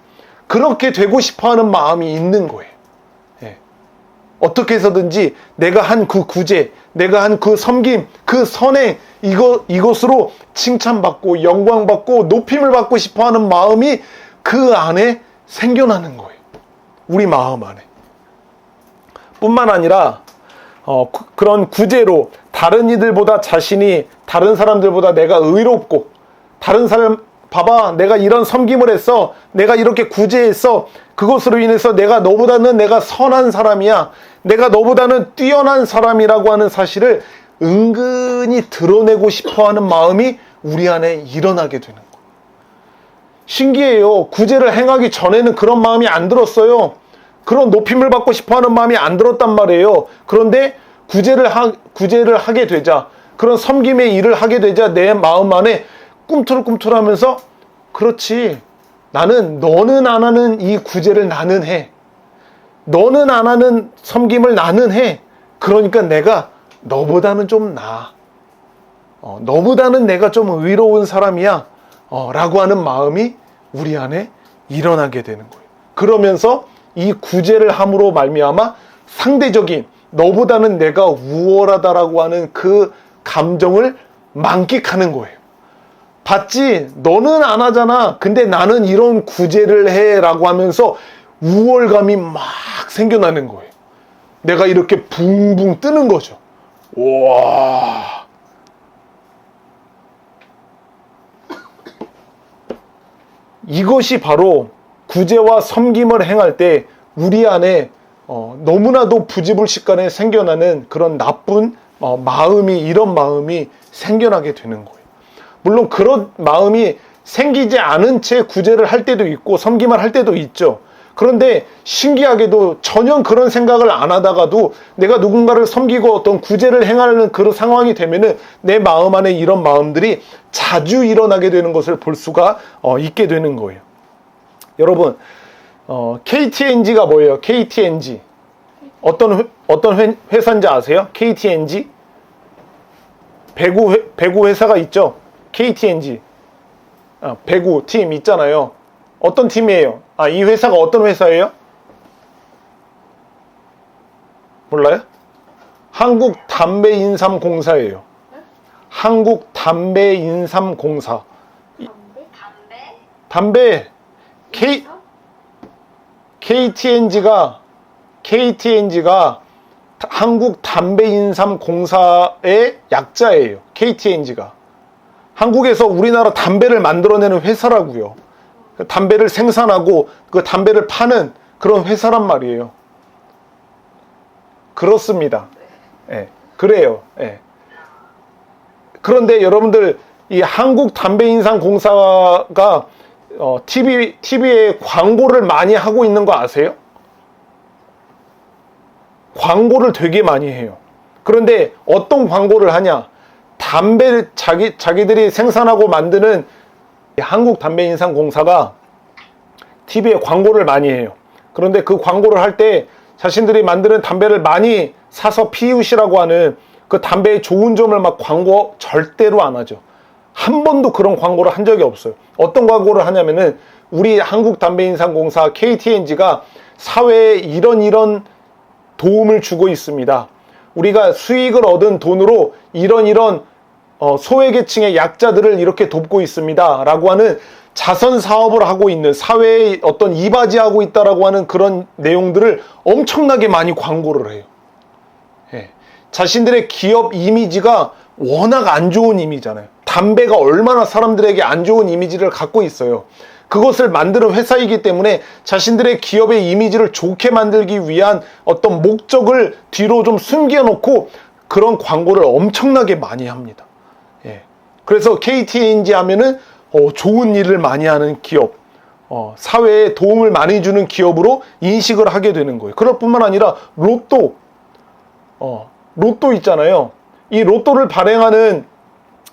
그렇게 되고 싶어 하는 마음이 있는 거예요. 예. 어떻게 해서든지 내가 한 그 구제, 내가 한 그 섬김, 그 선행, 이것으로 칭찬받고 영광받고 높임을 받고 싶어 하는 마음이 그 안에 생겨나는 거예요. 우리 마음 안에. 뿐만 아니라 그런 구제로 다른 이들보다 다른 사람들보다 내가 의롭고, 다른 사람 봐봐, 내가 이런 섬김을 했어, 내가 이렇게 구제했어, 그것으로 인해서 내가 선한 사람이야, 내가 너보다는 뛰어난 사람이라고 하는 사실을 은근히 드러내고 싶어하는 마음이 우리 안에 일어나게 되는 거예요. 신기해요. 구제를 행하기 전에는 그런 마음이 안 들었어요. 그런 높임을 받고 싶어하는 마음이 안 들었단 말이에요. 그런데 구제를 하게 되자, 그런 섬김의 일을 하게 되자 내 마음 안에 꿈틀꿈틀하면서, 그렇지, 너는 안 하는 이 구제를 나는 해, 너는 안 하는 섬김을 나는 해. 그러니까 내가 너보다는 좀 나아, 너보다는 내가 좀 의로운 사람이야 라고 하는 마음이 우리 안에 일어나게 되는 거예요. 그러면서 이 구제를 함으로 말미암아 상대적인, 너보다는 내가 우월하다라고 하는 그 감정을 만끽하는 거예요. 봤지? 너는 안 하잖아. 근데 나는 이런 구제를 해 라고 하면서 우월감이 막 생겨나는 거예요. 내가 이렇게 붕붕 뜨는 거죠. 와. 이것이 바로 구제와 섬김을 행할 때 우리 안에 너무나도 부지불식간에 생겨나는 그런 나쁜 이런 마음이 생겨나게 되는 거예요. 물론 그런 마음이 생기지 않은 채 구제를 할 때도 있고 섬김을 할 때도 있죠. 그런데 신기하게도 전혀 그런 생각을 안 하다가도 내가 누군가를 섬기고 어떤 구제를 행하는 그런 상황이 되면은 내 마음 안에 이런 마음들이 자주 일어나게 되는 것을 볼 수가 있게 되는 거예요. 여러분, KTNG가 뭐예요? KTNG. 어떤 회사인지 아세요? KTNG? 배구 회사가 있죠? KTNG. 배구 팀 있잖아요. 어떤 팀이에요? 이 회사가 어떤 회사예요? 몰라요? 한국담배인삼공사예요. 한국담배인삼공사. 담배. KTNG가 한국담배인삼공사의 약자예요. KTNG가. 한국에서 우리나라 담배를 만들어내는 회사라고요. 담배를 생산하고 그 담배를 파는 그런 회사란 말이에요. 그렇습니다. 예, 그래요. 예. 그런데 여러분들, 이 한국담배인삼공사가 TV에 광고를 많이 하고 있는 거 아세요? 광고를 되게 많이 해요. 그런데 어떤 광고를 하냐? 담배를 자기들이 생산하고 만드는 한국담배인삼공사가 TV에 광고를 많이 해요. 그런데 그 광고를 할 때 자신들이 만드는 담배를 많이 사서 피우시라고 하는 그 담배의 좋은 점을 막 광고 절대로 안 하죠. 한 번도 그런 광고를 한 적이 없어요. 어떤 광고를 하냐면은, 우리 한국담배인삼공사 KTNG가 사회에 이런 도움을 주고 있습니다. 우리가 수익을 얻은 돈으로 이런 소외계층의 약자들을 이렇게 돕고 있습니다 라고 하는 자선 사업을 하고 있는, 사회에 어떤 이바지하고 있다라고 하는 그런 내용들을 엄청나게 많이 광고를 해요. 예. 자신들의 기업 이미지가 워낙 안 좋은 이미지잖아요. 담배가 얼마나 사람들에게 안 좋은 이미지를 갖고 있어요. 그것을 만드는 회사이기 때문에 자신들의 기업의 이미지를 좋게 만들기 위한 어떤 목적을 뒤로 좀 숨겨놓고 그런 광고를 엄청나게 많이 합니다. 예. 그래서 KTNG 하면은 좋은 일을 많이 하는 기업, 사회에 도움을 많이 주는 기업으로 인식을 하게 되는 거예요. 그럴 뿐만 아니라 로또 있잖아요. 이 로또를 발행하는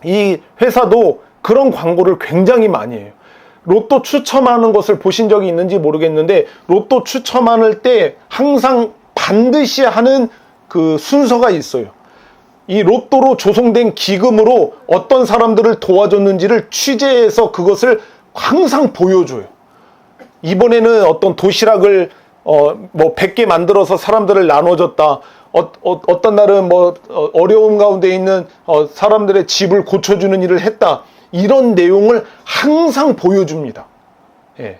이 회사도 그런 광고를 굉장히 많이 해요. 로또 추첨하는 것을 보신 적이 있는지 모르겠는데, 로또 추첨할 때 항상 반드시 하는 그 순서가 있어요. 이 로또로 조성된 기금으로 어떤 사람들을 도와줬는지를 취재해서 그것을 항상 보여줘요. 이번에는 어떤 도시락을 100개 만들어서 사람들을 나눠줬다. 어떤 날은 어려움 가운데 있는 사람들의 집을 고쳐주는 일을 했다. 이런 내용을 항상 보여줍니다. 예.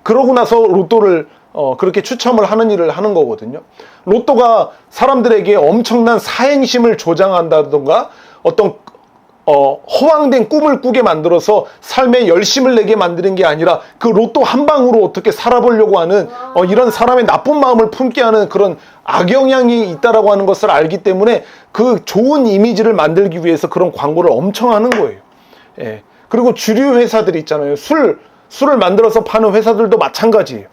그러고 나서 로또를 그렇게 추첨을 하는 일을 하는 거거든요. 로또가 사람들에게 엄청난 사행심을 조장한다던가 어떤 허황된 꿈을 꾸게 만들어서 삶에 열심을 내게 만드는 게 아니라 그 로또 한 방으로 어떻게 살아보려고 하는 이런 사람의 나쁜 마음을 품게 하는 그런 악영향이 있다라고 하는 것을 알기 때문에 그 좋은 이미지를 만들기 위해서 그런 광고를 엄청 하는 거예요. 예. 그리고 주류 회사들이 있잖아요. 술을 만들어서 파는 회사들도 마찬가지예요.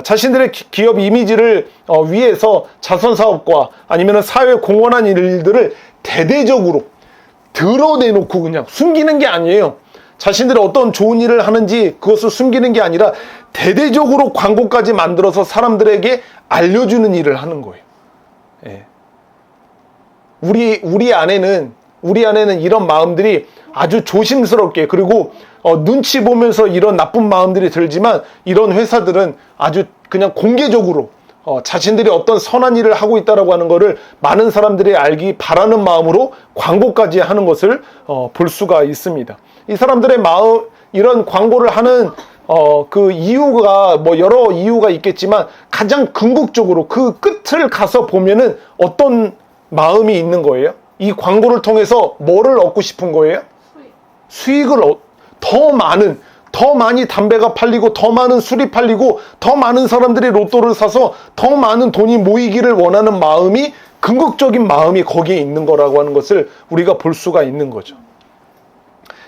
자신들의 기업 이미지를 위해서 자선사업과 아니면 사회에 공헌한 일들을 대대적으로 드러내놓고 그냥 숨기는 게 아니에요. 자신들이 어떤 좋은 일을 하는지 그것을 숨기는 게 아니라 대대적으로 광고까지 만들어서 사람들에게 알려주는 일을 하는 거예요. 예. 우리 안에는 이런 마음들이 아주 조심스럽게, 그리고 눈치 보면서 이런 나쁜 마음들이 들지만, 이런 회사들은 아주 그냥 공개적으로 자신들이 어떤 선한 일을 하고 있다라고 하는 것을 많은 사람들이 알기 바라는 마음으로 광고까지 하는 것을 볼 수가 있습니다. 이 사람들의 마음, 이런 광고를 하는 그 이유가 여러 이유가 있겠지만, 가장 궁극적으로 그 끝을 가서 보면은 어떤 마음이 있는 거예요? 이 광고를 통해서 뭐를 얻고 싶은 거예요? 수익을 더 많이 담배가 팔리고, 더 많은 술이 팔리고, 더 많은 사람들이 로또를 사서 더 많은 돈이 모이기를 원하는 마음이, 궁극적인 마음이 거기에 있는 거라고 하는 것을 우리가 볼 수가 있는 거죠.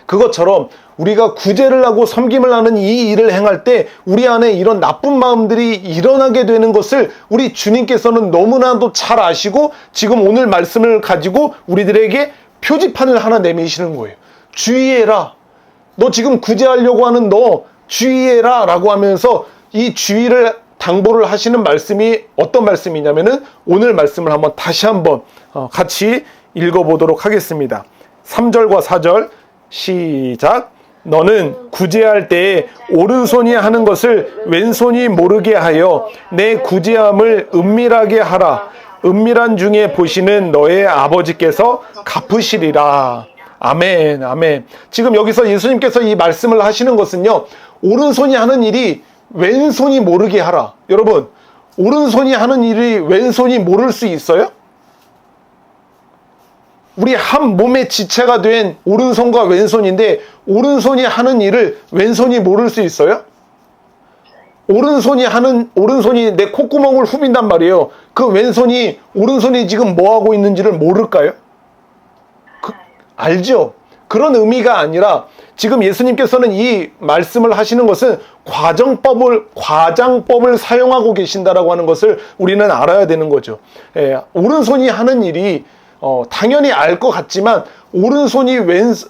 그것처럼 우리가 구제를 하고 섬김을 하는 이 일을 행할 때 우리 안에 이런 나쁜 마음들이 일어나게 되는 것을 우리 주님께서는 너무나도 잘 아시고, 지금 오늘 말씀을 가지고 우리들에게 표지판을 하나 내미시는 거예요. 주의해라. 너 지금 구제하려고 하는 너 주의해라 라고 하면서 이 주의를 당부를 하시는 말씀이 어떤 말씀이냐면은, 오늘 말씀을 다시 한번 같이 읽어보도록 하겠습니다. 3절과 4절 시작. 너는 구제할 때에 오른손이 하는 것을 왼손이 모르게 하여 내 구제함을 은밀하게 하라. 은밀한 중에 보시는 너의 아버지께서 갚으시리라. 아멘, 아멘. 지금 여기서 예수님께서 이 말씀을 하시는 것은요, 오른손이 하는 일이 왼손이 모르게 하라. 여러분, 오른손이 하는 일이 왼손이 모를 수 있어요? 우리 한 몸의 지체가 된 오른손과 왼손인데, 오른손이 하는 일을 왼손이 모를 수 있어요? 오른손이 내 콧구멍을 후빈단 말이에요. 그 왼손이, 오른손이 지금 뭐 하고 있는지를 모를까요? 알죠? 그런 의미가 아니라, 지금 예수님께서는 이 말씀을 하시는 것은 과장법을 사용하고 계신다라고 하는 것을 우리는 알아야 되는 거죠. 오른손이 하는 일이 당연히 알 것 같지만, 오른손이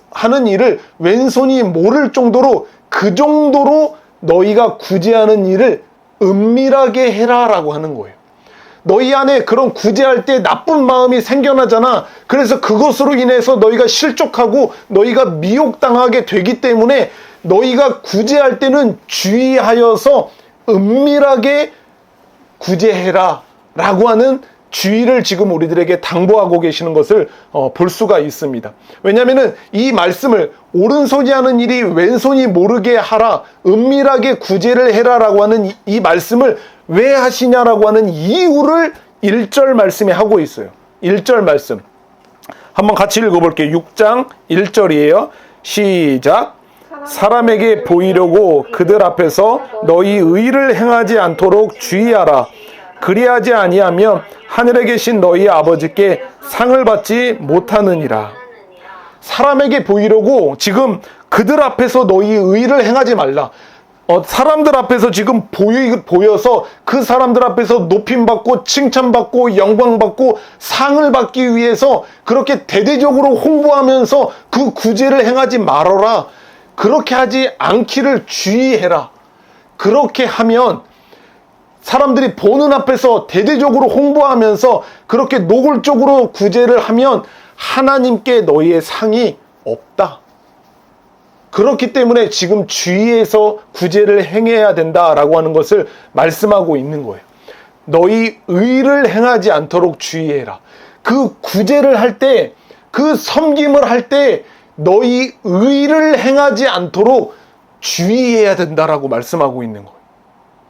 하는 일을 왼손이 모를 정도로, 그 정도로 너희가 구제하는 일을 은밀하게 해라라고 하는 거예요. 너희 안에 그런 구제할 때 나쁜 마음이 생겨나잖아. 그래서 그것으로 인해서 너희가 실족하고 너희가 미혹당하게 되기 때문에, 너희가 구제할 때는 주의하여서 은밀하게 구제해라 라고 하는 주의를 지금 우리들에게 당부하고 계시는 것을 볼 수가 있습니다. 왜냐하면 이 말씀을, 오른손이 하는 일이 왼손이 모르게 하라, 은밀하게 구제를 해라라고 하는 이 말씀을 왜 하시냐라고 하는 이유를 1절 말씀에 하고 있어요. 1절 말씀 한번 같이 읽어볼게요. 6장 1절이에요. 시작. 사람에게 보이려고 그들 앞에서 너희 의를 행하지 않도록 주의하라. 그리하지 아니하면 하늘에 계신 너희 아버지께 상을 받지 못하느니라. 사람에게 보이려고 지금 그들 앞에서 너희 의를 행하지 말라. 사람들 앞에서 지금 보여서 그 사람들 앞에서 높임받고 칭찬받고 영광받고 상을 받기 위해서 그렇게 대대적으로 홍보하면서 그 구제를 행하지 말아라. 그렇게 하지 않기를 주의해라. 그렇게 하면 사람들이 보는 앞에서 대대적으로 홍보하면서 그렇게 노골적으로 구제를 하면 하나님께 너희의 상이 없다. 그렇기 때문에 지금 주의해서 구제를 행해야 된다라고 하는 것을 말씀하고 있는 거예요. 너희 의를 행하지 않도록 주의해라. 그 구제를 할 때, 그 섬김을 할 때 너희 의를 행하지 않도록 주의해야 된다라고 말씀하고 있는 거예요.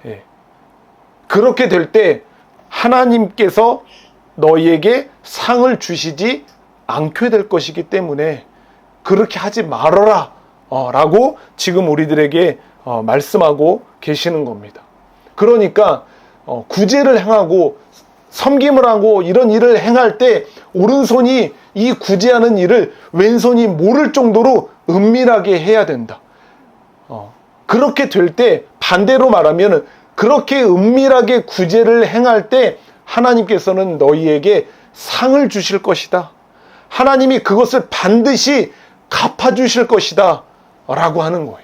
예. 그렇게 될 때 하나님께서 너희에게 상을 주시지 않게 될 것이기 때문에 그렇게 하지 말아라 라고 지금 우리들에게 말씀하고 계시는 겁니다. 그러니까 구제를 행하고 섬김을 하고 이런 일을 행할 때 오른손이 이 구제하는 일을 왼손이 모를 정도로 은밀하게 해야 된다. 그렇게 될 때 반대로 말하면 그렇게 은밀하게 구제를 행할 때 하나님께서는 너희에게 상을 주실 것이다. 하나님이 그것을 반드시 갚아주실 것이다 라고 하는 거예요.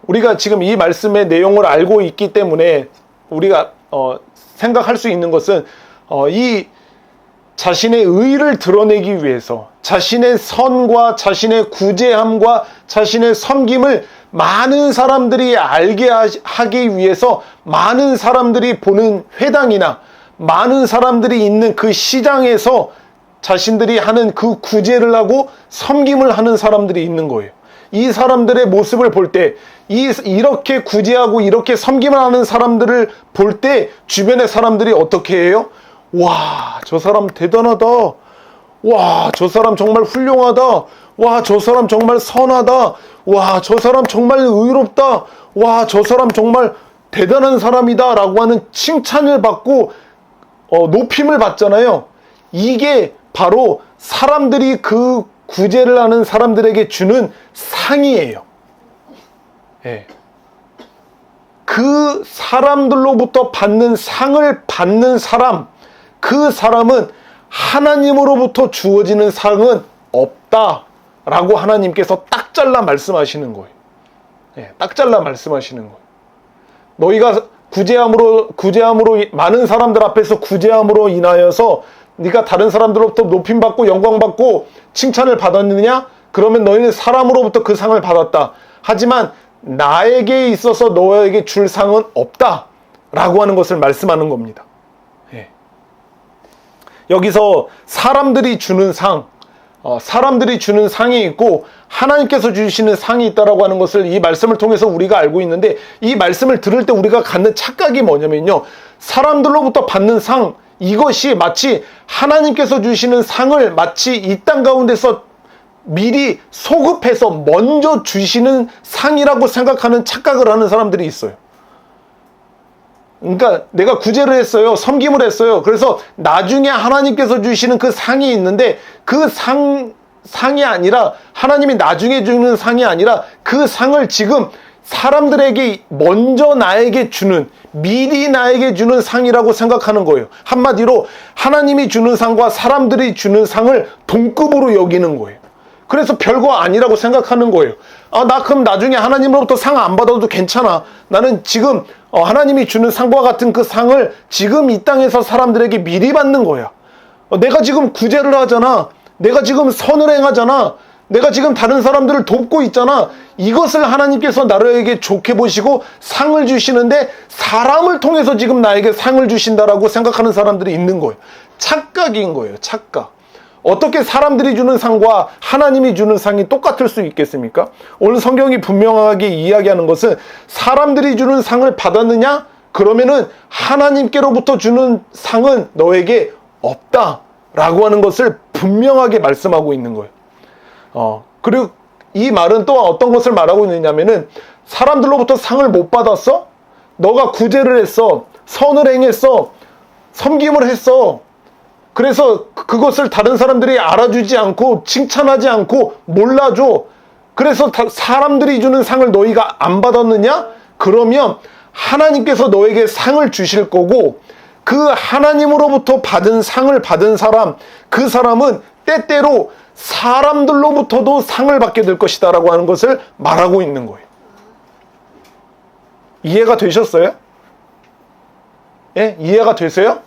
우리가 지금 이 말씀의 내용을 알고 있기 때문에 우리가 생각할 수 있는 것은 이 자신의 의를 드러내기 위해서 자신의 선과 자신의 구제함과 자신의 섬김을 많은 사람들이 알게 하기 위해서 많은 사람들이 보는 회당이나 많은 사람들이 있는 그 시장에서 자신들이 하는 그 구제를 하고 섬김을 하는 사람들이 있는 거예요. 이 사람들의 모습을 볼 때, 이렇게 구제하고 이렇게 섬김을 하는 사람들을 볼 때 주변의 사람들이 어떻게 해요? 와, 저 사람 대단하다. 와, 저 사람 정말 훌륭하다. 와, 저 사람 정말 선하다. 와, 저 사람 정말 의롭다. 와, 저 사람 정말 대단한 사람이다 라고 하는 칭찬을 받고 높임을 받잖아요. 이게 바로 사람들이 그 구제를 하는 사람들에게 주는 상이에요. 예. 그 사람들로부터 받는 상을 받는 사람, 그 사람은 하나님으로부터 주어지는 상은 없다라고 하나님께서 딱 잘라 말씀하시는 거예요. 예, 딱 잘라 말씀하시는 거예요. 너희가 구제함으로 많은 사람들 앞에서 구제함으로 인하여서 네가 다른 사람들로부터 높임받고 영광받고 칭찬을 받았느냐? 그러면 너희는 사람으로부터 그 상을 받았다. 하지만 나에게 있어서 너에게 줄 상은 없다 라고 하는 것을 말씀하는 겁니다. 예. 여기서 사람들이 주는 상이 있고 하나님께서 주시는 상이 있다라고 하는 것을 이 말씀을 통해서 우리가 알고 있는데, 이 말씀을 들을 때 우리가 갖는 착각이 뭐냐면요, 사람들로부터 받는 상, 이것이 마치 하나님께서 주시는 상을 마치 이 땅 가운데서 미리 소급해서 먼저 주시는 상이라고 생각하는 착각을 하는 사람들이 있어요. 그러니까 내가 구제를 했어요. 섬김을 했어요. 그래서 나중에 하나님께서 주시는 그 상이 있는데, 그 상이 아니라, 하나님이 나중에 주는 상이 아니라 그 상을 지금 사람들에게 먼저 나에게 주는, 미리 나에게 주는 상이라고 생각하는 거예요. 한마디로 하나님이 주는 상과 사람들이 주는 상을 동급으로 여기는 거예요. 그래서 별거 아니라고 생각하는 거예요. 나 그럼 나중에 하나님으로부터 상 안 받아도 괜찮아. 나는 지금 하나님이 주는 상과 같은 그 상을 지금 이 땅에서 사람들에게 미리 받는 거야. 내가 지금 구제를 하잖아. 내가 지금 선을 행하잖아. 내가 지금 다른 사람들을 돕고 있잖아. 이것을 하나님께서 나에게 좋게 보시고 상을 주시는데, 사람을 통해서 지금 나에게 상을 주신다라고 생각하는 사람들이 있는 거예요. 착각인 거예요. 착각. 어떻게 사람들이 주는 상과 하나님이 주는 상이 똑같을 수 있겠습니까? 오늘 성경이 분명하게 이야기하는 것은 사람들이 주는 상을 받았느냐? 그러면은 하나님께로부터 주는 상은 너에게 없다라고 하는 것을 분명하게 말씀하고 있는 거예요. 그리고 이 말은 또 어떤 것을 말하고 있느냐면은 사람들로부터 상을 못 받았어? 너가 구제를 했어, 선을 행했어, 섬김을 했어. 그래서 그것을 다른 사람들이 알아주지 않고 칭찬하지 않고 몰라줘. 그래서 사람들이 주는 상을 너희가 안 받았느냐? 그러면 하나님께서 너에게 상을 주실 거고, 그 하나님으로부터 받은 상을 받은 사람, 그 사람은 때때로 사람들로부터도 상을 받게 될 것이다 라고 하는 것을 말하고 있는 거예요. 이해가 되셨어요? 예? 이해가 되세요?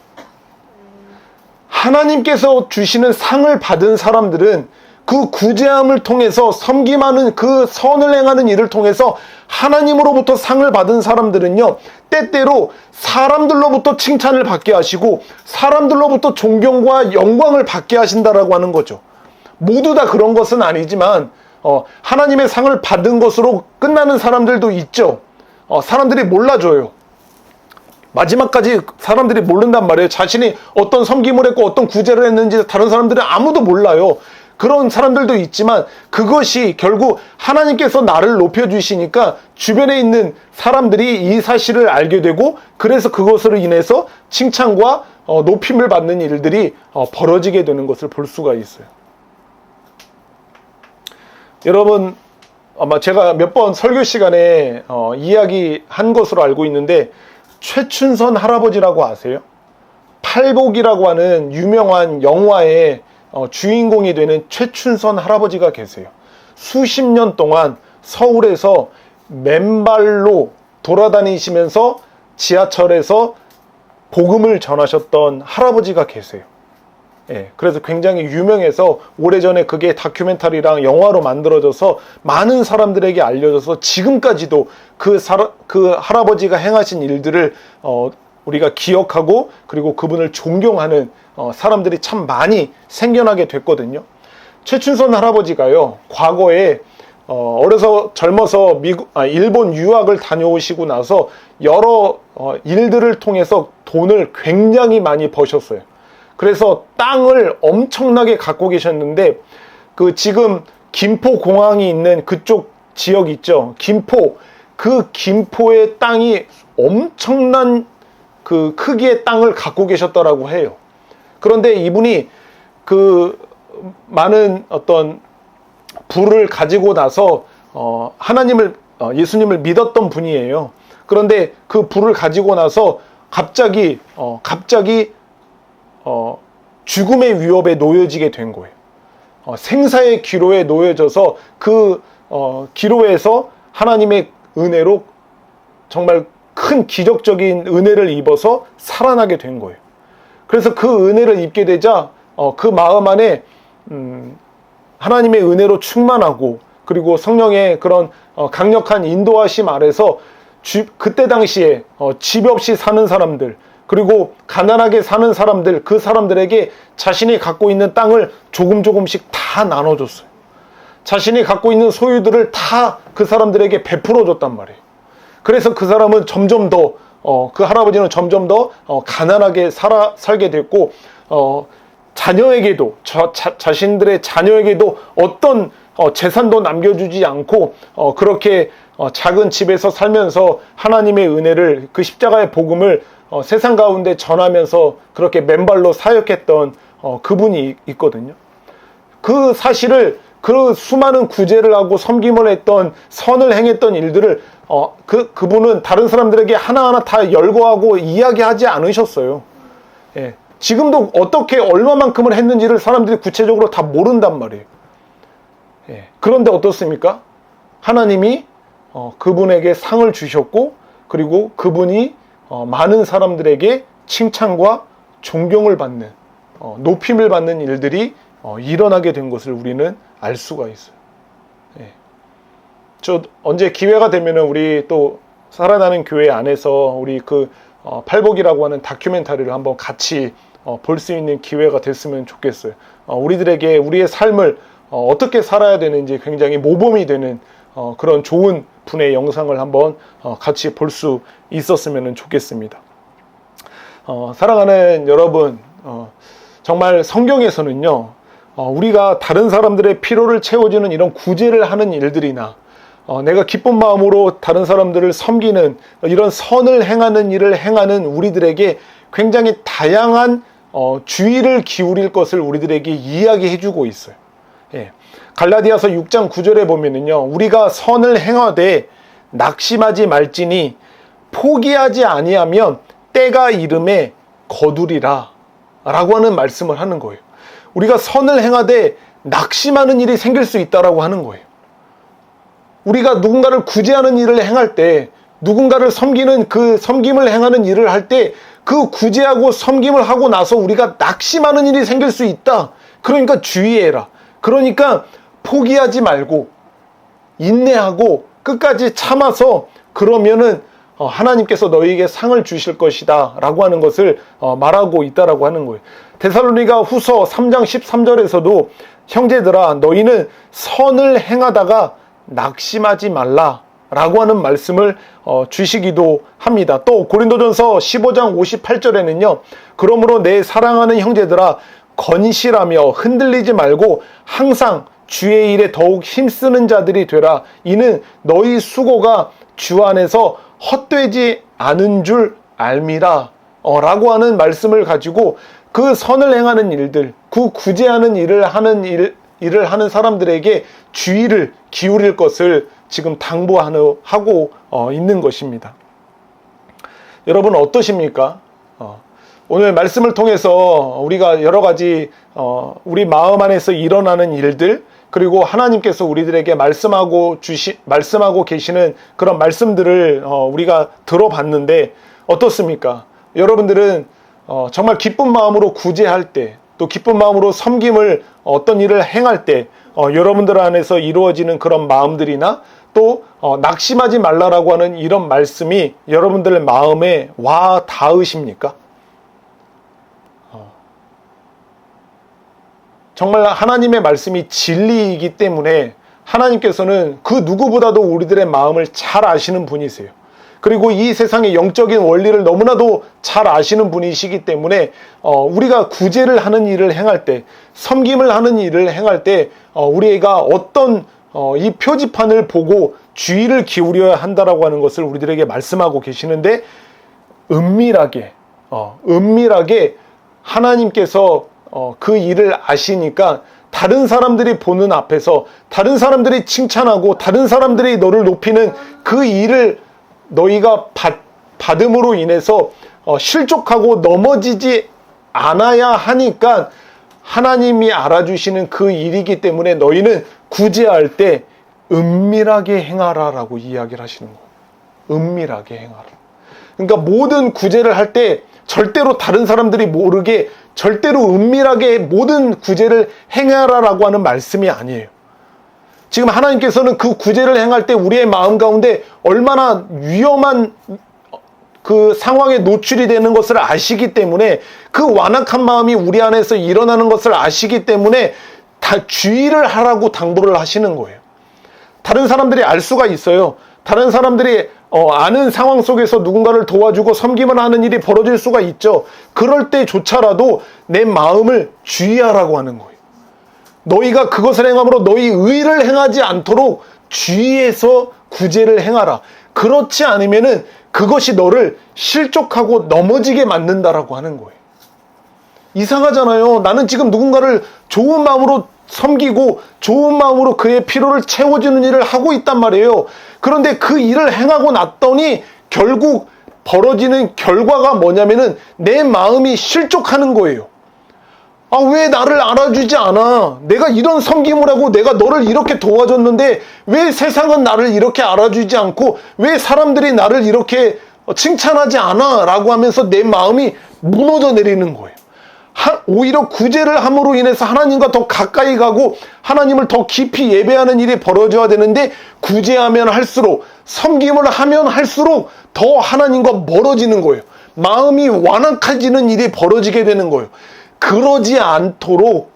하나님께서 주시는 상을 받은 사람들은 그 구제함을 통해서, 섬김하는 그 선을 행하는 일을 통해서 하나님으로부터 상을 받은 사람들은요, 때때로 사람들로부터 칭찬을 받게 하시고 사람들로부터 존경과 영광을 받게 하신다라고 하는 거죠. 모두 다 그런 것은 아니지만 하나님의 상을 받은 것으로 끝나는 사람들도 있죠. 사람들이 몰라줘요. 마지막까지 사람들이 모른단 말이에요. 자신이 어떤 섬김을 했고 어떤 구제를 했는지 다른 사람들은 아무도 몰라요. 그런 사람들도 있지만 그것이 결국 하나님께서 나를 높여주시니까 주변에 있는 사람들이 이 사실을 알게 되고, 그래서 그것으로 인해서 칭찬과 높임을 받는 일들이 벌어지게 되는 것을 볼 수가 있어요. 여러분, 아마 제가 몇 번 설교 시간에 이야기한 것으로 알고 있는데, 최춘선 할아버지라고 아세요? 팔복이라고 하는 유명한 영화의 주인공이 되는 최춘선 할아버지가 계세요. 수십 년 동안 서울에서 맨발로 돌아다니시면서 지하철에서 복음을 전하셨던 할아버지가 계세요. 예, 그래서 굉장히 유명해서 오래전에 그게 다큐멘터리랑 영화로 만들어져서 많은 사람들에게 알려져서 지금까지도 그 할아버지가 행하신 일들을 우리가 기억하고, 그리고 그분을 존경하는 사람들이 참 많이 생겨나게 됐거든요. 최춘선 할아버지가요, 과거에 젊어서 일본 유학을 다녀오시고 나서 여러 일들을 통해서 돈을 굉장히 많이 버셨어요. 그래서 땅을 엄청나게 갖고 계셨는데, 지금 김포공항이 있는 그쪽 지역 있죠. 그 김포의 땅이 엄청난 그 크기의 땅을 갖고 계셨더라고 해요. 그런데 이분이 그 많은 어떤 부를 가지고 나서 예수님을 믿었던 분이에요. 그런데 그 부를 가지고 나서 갑자기 죽음의 위협에 놓여지게 된 거예요. 생사의 기로에 놓여져서 그 기로에서 하나님의 은혜로 정말 큰 기적적인 은혜를 입어서 살아나게 된 거예요. 그래서 그 은혜를 입게 되자 그 마음 안에 하나님의 은혜로 충만하고, 그리고 성령의 그런 강력한 인도하심 아래서 그때 당시에 집 없이 사는 사람들, 그리고 가난하게 사는 사람들, 그 사람들에게 자신이 갖고 있는 땅을 조금씩 다 나눠줬어요. 자신이 갖고 있는 소유들을 다 그 사람들에게 베풀어 줬단 말이에요. 그래서 그 사람은 점점 더 그 할아버지는 점점 더 가난하게 살게 됐고, 자녀에게도 자신들의 자녀에게도 어떤 재산도 남겨주지 않고 그렇게 작은 집에서 살면서 하나님의 은혜를, 그 십자가의 복음을 세상 가운데 전하면서 그렇게 맨발로 사역했던 그분이 있거든요. 그 사실을, 그 수많은 구제를 하고 섬김을 했던, 선을 행했던 일들을 그분은 다른 사람들에게 하나하나 다 열거하고 이야기하지 않으셨어요. 예. 지금도 어떻게 얼마만큼을 했는지를 사람들이 구체적으로 다 모른단 말이에요. 예. 그런데 어떻습니까? 하나님이 그분에게 상을 주셨고, 그리고 그분이 많은 사람들에게 칭찬과 존경을 받는, 높임을 받는 일들이 일어나게 된 것을 우리는 알 수가 있어요. 예. 저 언제 기회가 되면은 우리 또 살아나는 교회 안에서 우리 팔복이라고 하는 다큐멘터리를 한번 같이 볼 수 있는 기회가 됐으면 좋겠어요. 우리들에게 우리의 삶을 어떻게 살아야 되는지 굉장히 모범이 되는 그런 좋은 분의 영상을 한번 같이 볼 수 있었으면 좋겠습니다. 사랑하는 여러분, 정말 성경에서는요, 우리가 다른 사람들의 필요를 채워주는 이런 구제를 하는 일들이나 내가 기쁜 마음으로 다른 사람들을 섬기는 이런 선을 행하는 일을 행하는 우리들에게 굉장히 다양한 주의를 기울일 것을 우리들에게 이야기해 주고 있어요. 예. 갈라디아서 6장 9절에 보면은요, 우리가 선을 행하되 낙심하지 말지니 포기하지 아니하면 때가 이름에 거두리라 라고 하는 말씀을 하는 거예요. 우리가 선을 행하되 낙심하는 일이 생길 수 있다라고 하는 거예요. 우리가 누군가를 구제하는 일을 행할 때, 누군가를 섬기는 그 섬김을 행하는 일을 할 때, 그 구제하고 섬김을 하고 나서 우리가 낙심하는 일이 생길 수 있다. 그러니까 주의해라. 그러니까 포기하지 말고 인내하고 끝까지 참아서 그러면은 하나님께서 너희에게 상을 주실 것이다 라고 하는 것을 말하고 있다라고 하는 거예요. 데살로니가 후서 3장 13절에서도 형제들아 너희는 선을 행하다가 낙심하지 말라 라고 하는 말씀을 주시기도 합니다. 또 고린도전서 15장 58절에는요. 그러므로 내 사랑하는 형제들아 건실하며 흔들리지 말고 항상 주의 일에 더욱 힘쓰는 자들이 되라. 이는 너희 수고가 주 안에서 헛되지 않은 줄 알미라 라고 하는 말씀을 가지고 그 선을 행하는 일들, 그 구제하는 일을 하는 사람들에게 주의를 기울일 것을 지금 당부하고 있는 것입니다. 여러분 어떠십니까? 오늘 말씀을 통해서 우리가 여러 가지 우리 마음 안에서 일어나는 일들, 그리고 하나님께서 우리들에게 말씀하고 계시는 그런 말씀들을 우리가 들어봤는데 어떻습니까? 여러분들은 정말 기쁜 마음으로 구제할 때, 또 기쁜 마음으로 섬김을 어떤 일을 행할 때 여러분들 안에서 이루어지는 그런 마음들이나 또 낙심하지 말라라고 하는 이런 말씀이 여러분들 마음에 와 닿으십니까? 정말 하나님의 말씀이 진리이기 때문에 하나님께서는 그 누구보다도 우리들의 마음을 잘 아시는 분이세요. 그리고 이 세상의 영적인 원리를 너무나도 잘 아시는 분이시기 때문에 우리가 구제를 하는 일을 행할 때, 섬김을 하는 일을 행할 때 우리가 어떤 이 표지판을 보고 주의를 기울여야 한다라고 하는 것을 우리들에게 말씀하고 계시는데 은밀하게 하나님께서 그 일을 아시니까 다른 사람들이 보는 앞에서 다른 사람들이 칭찬하고 다른 사람들이 너를 높이는 그 일을 너희가 받음으로 인해서 실족하고 넘어지지 않아야 하니까 하나님이 알아주시는 그 일이기 때문에 너희는 구제할 때 은밀하게 행하라 라고 이야기를 하시는 거예요. 은밀하게 행하라. 그러니까 모든 구제를 할 때 절대로 다른 사람들이 모르게 절대로 은밀하게 모든 구제를 행하라라고 하는 말씀이 아니에요. 지금 하나님께서는 그 구제를 행할 때 우리의 마음 가운데 얼마나 위험한 그 상황에 노출이 되는 것을 아시기 때문에 그 완악한 마음이 우리 안에서 일어나는 것을 아시기 때문에 다 주의를 하라고 당부를 하시는 거예요. 다른 사람들이 알 수가 있어요. 다른 사람들이 아는 상황 속에서 누군가를 도와주고 섬김을 하는 일이 벌어질 수가 있죠. 그럴 때조차라도 내 마음을 주의하라고 하는 거예요. 너희가 그것을 행함으로 너희 의를 행하지 않도록 주의해서 구제를 행하라. 그렇지 않으면은 그것이 너를 실족하고 넘어지게 만든다라고 하는 거예요. 이상하잖아요. 나는 지금 누군가를 좋은 마음으로 섬기고 좋은 마음으로 그의 필요를 채워주는 일을 하고 있단 말이에요. 그런데 그 일을 행하고 났더니 결국 벌어지는 결과가 뭐냐면은 내 마음이 실족하는 거예요. 아, 왜 나를 알아주지 않아? 내가 이런 섬김을 하고 내가 너를 이렇게 도와줬는데 왜 세상은 나를 이렇게 알아주지 않고 왜 사람들이 나를 이렇게 칭찬하지 않아? 라고 하면서 내 마음이 무너져 내리는 거예요. 오히려 구제를 함으로 인해서 하나님과 더 가까이 가고 하나님을 더 깊이 예배하는 일이 벌어져야 되는데 구제하면 할수록 섬김을 하면 할수록 더 하나님과 멀어지는 거예요. 마음이 완악해지는 일이 벌어지게 되는 거예요. 그러지 않도록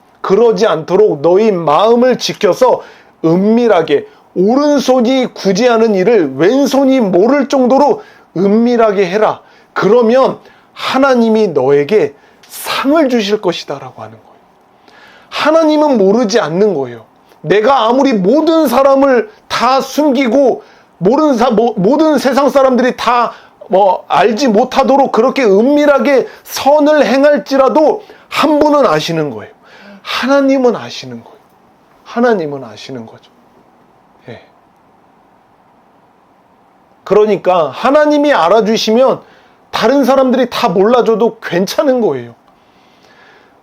너희 마음을 지켜서 은밀하게 오른손이 구제하는 일을 왼손이 모를 정도로 은밀하게 해라. 그러면 하나님이 너에게 상을 주실 것이다 라고 하는 거예요. 하나님은 모르지 않는 거예요. 내가 아무리 모든 사람을 다 숨기고 모든 세상 사람들이 다 알지 못하도록 그렇게 은밀하게 선을 행할지라도 한 분은 아시는 거예요. 하나님은 아시는 거예요. 하나님은 아시는 거죠. 예. 그러니까 하나님이 알아주시면 다른 사람들이 다 몰라줘도 괜찮은 거예요.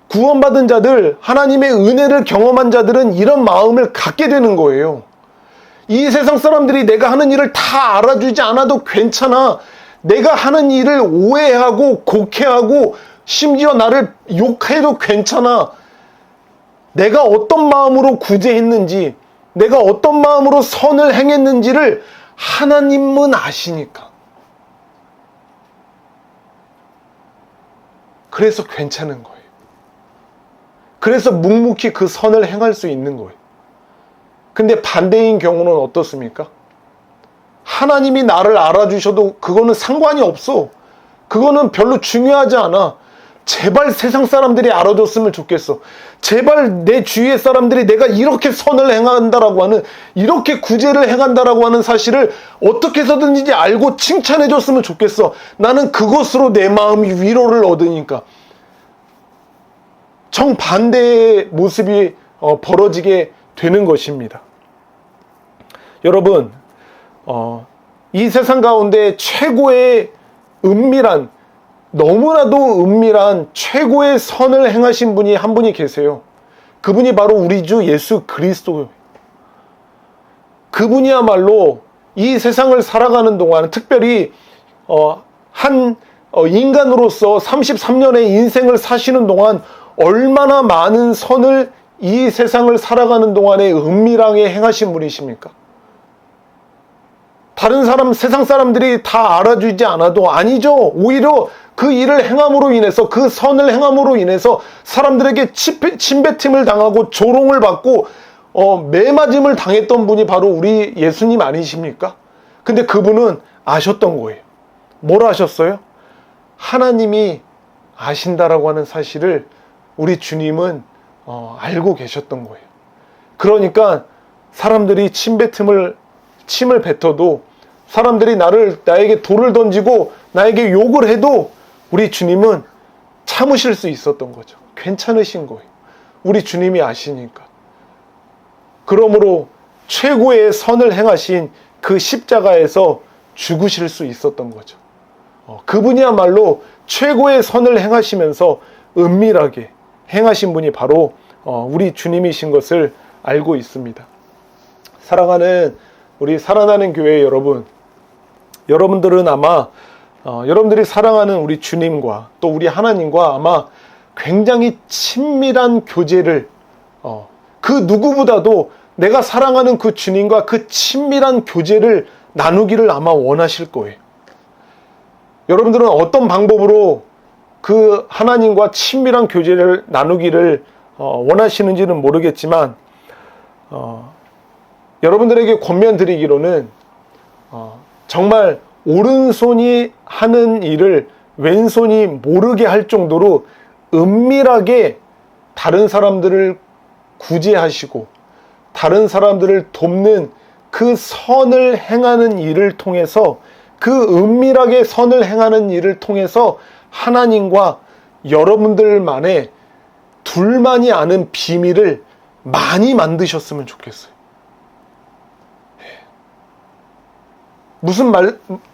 구원받은 자들, 하나님의 은혜를 경험한 자들은 이런 마음을 갖게 되는 거예요. 이 세상 사람들이 내가 하는 일을 다 알아주지 않아도 괜찮아. 내가 하는 일을 오해하고 곡해하고 심지어 나를 욕해도 괜찮아. 내가 어떤 마음으로 구제했는지, 내가 어떤 마음으로 선을 행했는지를 하나님은 아시니까. 그래서 괜찮은 거예요. 그래서 묵묵히 그 선을 행할 수 있는 거예요. 근데 반대인 경우는 어떻습니까? 하나님이 나를 알아주셔도 그거는 상관이 없어. 그거는 별로 중요하지 않아. 제발 세상 사람들이 알아줬으면 좋겠어. 제발 내 주위의 사람들이 내가 이렇게 선을 행한다라고 하는, 이렇게 구제를 행한다라고 하는 사실을 어떻게 해서든지 알고 칭찬해줬으면 좋겠어. 나는 그것으로 내 마음이 위로를 얻으니까. 정반대의 모습이 벌어지게 되는 것입니다. 여러분, 이 세상 가운데 최고의 은밀한, 너무나도 은밀한 최고의 선을 행하신 분이 한 분이 계세요. 그분이 바로 우리 주 예수 그리스도예요. 그분이야말로 이 세상을 살아가는 동안, 특별히 한 인간으로서 33년의 인생을 사시는 동안 얼마나 많은 선을 이 세상을 살아가는 동안에 은밀하게 행하신 분이십니까? 다른 사람, 세상 사람들이 다 알아주지 않아도 아니죠. 오히려 그 일을 행함으로 인해서, 그 선을 행함으로 인해서 사람들에게 침뱉음을 당하고 조롱을 받고 매맞음을 당했던 분이 바로 우리 예수님 아니십니까? 근데 그분은 아셨던 거예요. 뭘 아셨어요? 하나님이 아신다라고 하는 사실을 우리 주님은 알고 계셨던 거예요. 그러니까 사람들이 침을 뱉어도, 사람들이 나에게 돌을 던지고 나에게 욕을 해도 우리 주님은 참으실 수 있었던 거죠. 괜찮으신 거예요. 우리 주님이 아시니까. 그러므로 최고의 선을 행하신 그 십자가에서 죽으실 수 있었던 거죠. 그분이야말로 최고의 선을 행하시면서 은밀하게 행하신 분이 바로 우리 주님이신 것을 알고 있습니다. 사랑하는 우리 살아나는 교회 여러분, 여러분들은 아마 여러분들이 사랑하는 우리 주님과 또 우리 하나님과 아마 굉장히 친밀한 교제를 그 누구보다도 내가 사랑하는 그 주님과 그 친밀한 교제를 나누기를 아마 원하실 거예요. 여러분들은 어떤 방법으로 그 하나님과 친밀한 교제를 나누기를 원하시는지는 모르겠지만 여러분들에게 권면드리기로는 정말 오른손이 하는 일을 왼손이 모르게 할 정도로 은밀하게 다른 사람들을 구제하시고 다른 사람들을 돕는 그 선을 행하는 일을 통해서, 그 은밀하게 선을 행하는 일을 통해서 하나님과 여러분들만의 둘만이 아는 비밀을 많이 만드셨으면 좋겠어요.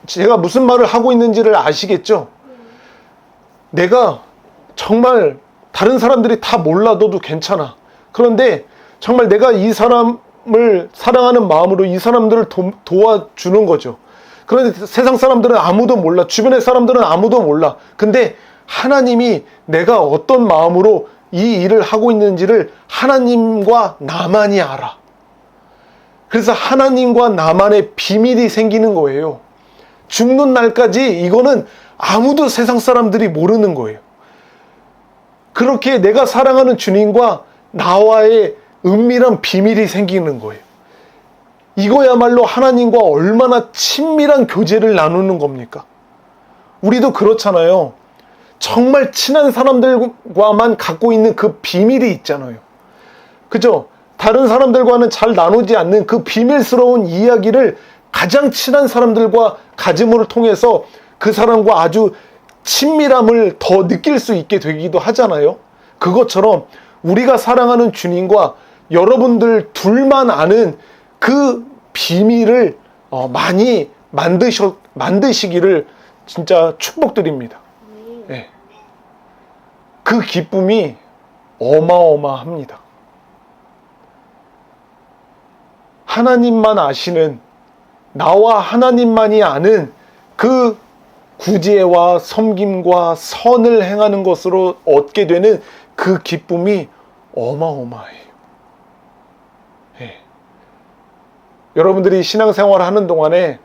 제가 무슨 말을 하고 있는지를 아시겠죠? 내가 정말 다른 사람들이 다 몰라도 괜찮아. 그런데 정말 내가 이 사람을 사랑하는 마음으로 이 사람들을 도와주는 거죠. 그런데 세상 사람들은 아무도 몰라. 주변의 사람들은 아무도 몰라. 근데 하나님이 내가 어떤 마음으로 이 일을 하고 있는지를 하나님과 나만이 알아. 그래서 하나님과 나만의 비밀이 생기는 거예요. 죽는 날까지 이거는 아무도 세상 사람들이 모르는 거예요. 그렇게 내가 사랑하는 주님과 나와의 은밀한 비밀이 생기는 거예요. 이거야말로 하나님과 얼마나 친밀한 교제를 나누는 겁니까? 우리도 그렇잖아요. 정말 친한 사람들과만 갖고 있는 그 비밀이 있잖아요. 그죠? 다른 사람들과는 잘 나누지 않는 그 비밀스러운 이야기를 가장 친한 사람들과 가짐을 통해서 그 사람과 아주 친밀함을 더 느낄 수 있게 되기도 하잖아요. 그것처럼 우리가 사랑하는 주님과 여러분들 둘만 아는 그 비밀을 많이 만드시기를 진짜 축복드립니다. 네. 그 기쁨이 어마어마합니다. 하나님만 아시는, 나와 하나님만이 아는 그 구제와 섬김과 선을 행하는 것으로 얻게 되는 그 기쁨이 어마어마해요. 네. 여러분들이 신앙생활을 하는 동안에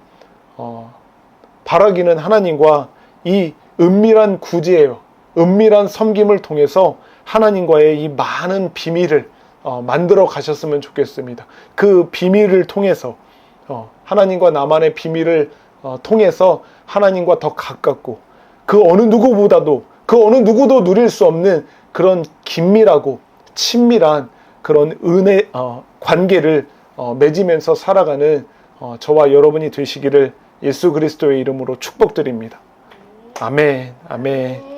바라기는 하나님과 이 은밀한 구제예요. 은밀한 섬김을 통해서 하나님과의 이 많은 비밀을 만들어 가셨으면 좋겠습니다. 그 비밀을 통해서 하나님과 나만의 비밀을 통해서 하나님과 더 가깝고 그 어느 누구보다도 그 어느 누구도 누릴 수 없는 그런 긴밀하고 친밀한 그런 은혜 관계를 맺으면서 살아가는 저와 여러분이 되시기를 예수 그리스도의 이름으로 축복드립니다. 아멘, 아멘.